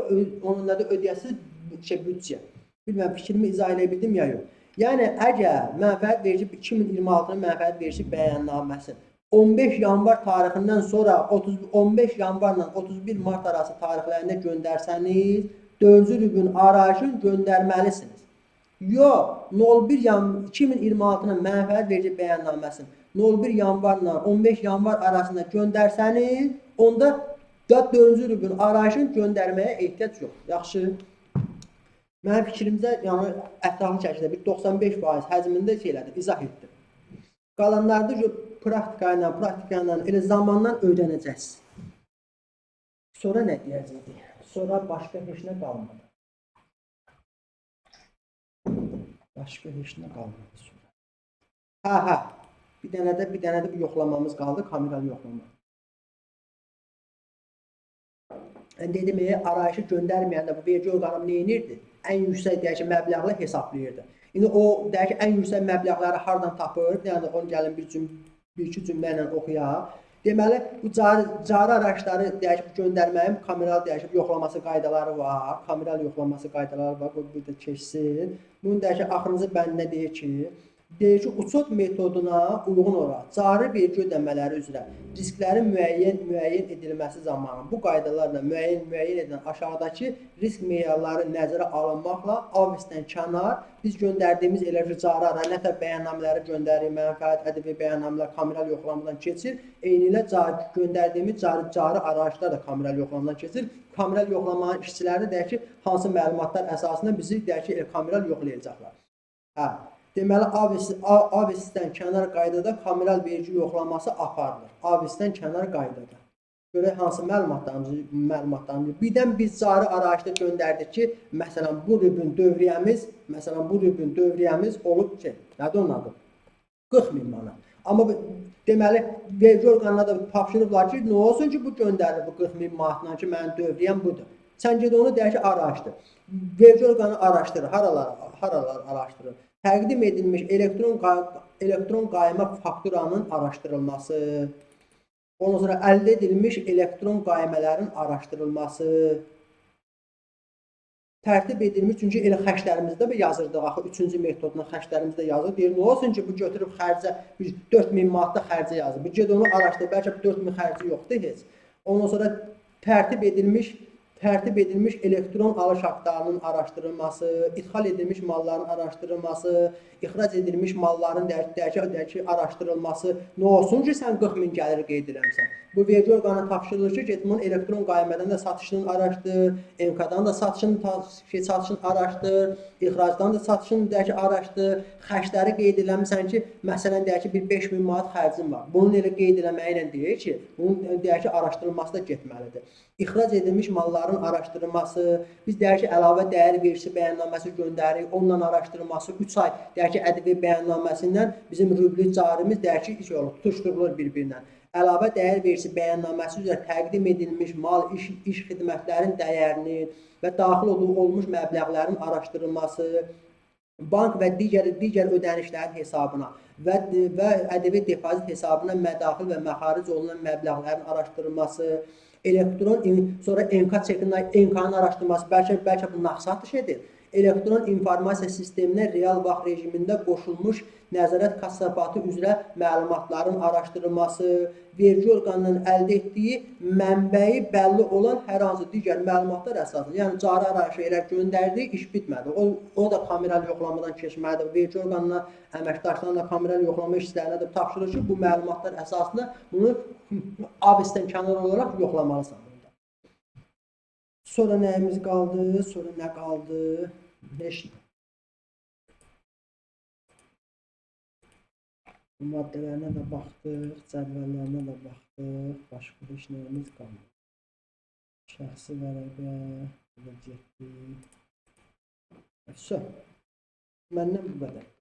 S1: onunla da ödəyəsiz büdcə. Bilməm, fikrimi izah edə bildim ya yox. Yəni, əgər mənfəət vergi 2026-nın mənfəət vergi bəyannaməsi 15 yanvar tarixindən sonra 15 yanvarla 31 mart arası tarixlərində göndərsəniz, 4-cü rübün arayışını göndərməlisiniz. Yox, 2026-nın mənfəət vergi bəyannaməsini 01 yanvarla 15 yanvar arasında göndərsəniz, onda 4-cü rübün arayışını göndərməyə ehtiyac yox. Yaxşı. Mənim fikrimcə, yəni ətraflı şəkildə bir 95% həcmində izah etdim. Qalanlarda praktika ilə, elə zamandan öyrənəcəksiniz. Sonra nə deyəcəkdik? Sonra başqa heç nə qalmadı. Başqa heç nə qalmadı sonra. Hə. Bir dənə də bir yoxlamamız qaldı, kameral yoxlamaq. Dedim, arayışı göndərməyəndə bu vergi orqanı nə edirdi? Ən yüksək deyək ki, məbləğlə hesablayırdı. İndi o deyək ki, ən yüksək məbləğləri hardan tapır? Yəni onu gəlin bir-iki cümlə ilə oxuyaq. Deməli, bu cari arayışları deyək ki, göndərməyin kameral deyək ki, yoxlaması qaydaları var. Kameral yoxlaması qaydaları var. Bu burada keçsin. Bunun deyək ki, axırıncı bəndə deyir ki, uçot metoduna uyğun olaraq cari vergi ödəmələri üzrə risklərin müəyyən edilməsi zamanı bu qaydalarla müəyyən edilən aşağıdakı risk meyarları nəzərə alınmaqla avizdən kənar biz göndərdiyimiz elə cari arayış, nətər bəyannamələri göndərir, mənfəət ədəbi bəyannamələr kameral yoxlamadan keçir. Eyni ilə göndərdiyimiz cari arayışlar da kameral yoxlamadan keçir. Kameral yoxlamanın işçiləri deyək ki, hansı məlumatlar əsasında bizi deyək ki, kameral yoxlayacaqlar. Hə. Deməli, AVS-dən kənar qaydada kameral vergi yoxlaması aparılır. AVS-dən kənar qaydada. Görək hansı məlumatlarımız. Birdən biz cari arayışda göndərdik ki, məsələn, bu rübün dövriyyəmiz olub ki, nədir onun adı? 40.000 manat. Amma deməli, vergi orqanına da tapşırıblar ki, nə olsun ki, bu göndərilir bu 40.000 manatdan ki, mənim dövriyyəm budur. Sən ged onu deyək ki, araşdır. Vergi orqanı araşdırır, haralar araşdırır. Təqdim edilmiş elektron qayma fakturanın araşdırılması, ondan sonra əldə edilmiş elektron qaymələrin araşdırılması, tərtib edilmiş, çünki elə xərclərimizdə yazırdıq, axı 3-cü metodla xərclərimizdə yazır. Deyir, nə olsun ki, bu götürüb xərcə 4.000 manatlıq xərcə yazır. Bu ged onu araşdır, bəlkə 4.000 xərci yoxdur heç. Ondan sonra tərtib edilmiş elektron alış aktlarının araşdırılması, idxal edilmiş malların araşdırılması, ixrac edilmiş malların deyək ki, araşdırılması. Nə olsun ki, sən 40.000 gəlir qeyd eləmsən. Bu vergi orqanına tapşırılır ki, get bunun elektron qaymədən də satışını araşdır, MK-dan da satışını araşdır, ixracdan da satışını deyək ki, araşdır, xərcləri qeyd eləmirsən ki, məsələn deyək ki, bir 5.000 manat xərcin var. Bunun elə qeyd eləməyi ilə deyir ki, bunun deyək ki, araşdırılması da getməlidir. İxrac edilmiş malların araşdırılması, biz deyək ki, əlavə dəyər vergisi bəyannaməsi göndəririk, onunla araşdırılması 3 ay deyək ki, ədəbi bəyannaməsindən bizim rubli carimiz deyək ki, tutuşdurulur bir-birindən. Əlavə dəyər vergisi bəyannaməsi üzrə təqdim edilmiş mal, iş xidmətlərin dəyərinin və daxil olmuş məbləğlərin araşdırılması, bank və digər ödənişlərin hesabına və ədəbi depozit hesabına mədaxil və məxaric olunan məbləğlərin araşdırılması, sonra NK çekinin araşdırılması, bəlkə bu nağd satış edir. elektron informasiya sisteminə real vaxt rejimində qoşulmuş nəzarət kassafatı üzrə məlumatların araşdırılması, vergi orqanının əldə etdiyi mənbəyi bəlli olan hər hansı digər məlumatlar əsasında, yəni cari arayışı elə göndərdi, iş bitmədi. O da kameral yoxlamadan keçməlidir. Vergi orqanına əməkdaşlarına kameral yoxlama işlərinə də tapşırır ki, bu məlumatlar əsasında bunu abisdən kənar olaraq yoxlamalısan. Sonra nəyimiz qaldı? Sonra nə qaldı? Heç nə. Maddələrinə də baxdıq, cədvəllərinə də baxdıq. Başqa heç nəyimiz qaldı. Şəxsi vərəqə, getdik. Məndən bu qədər.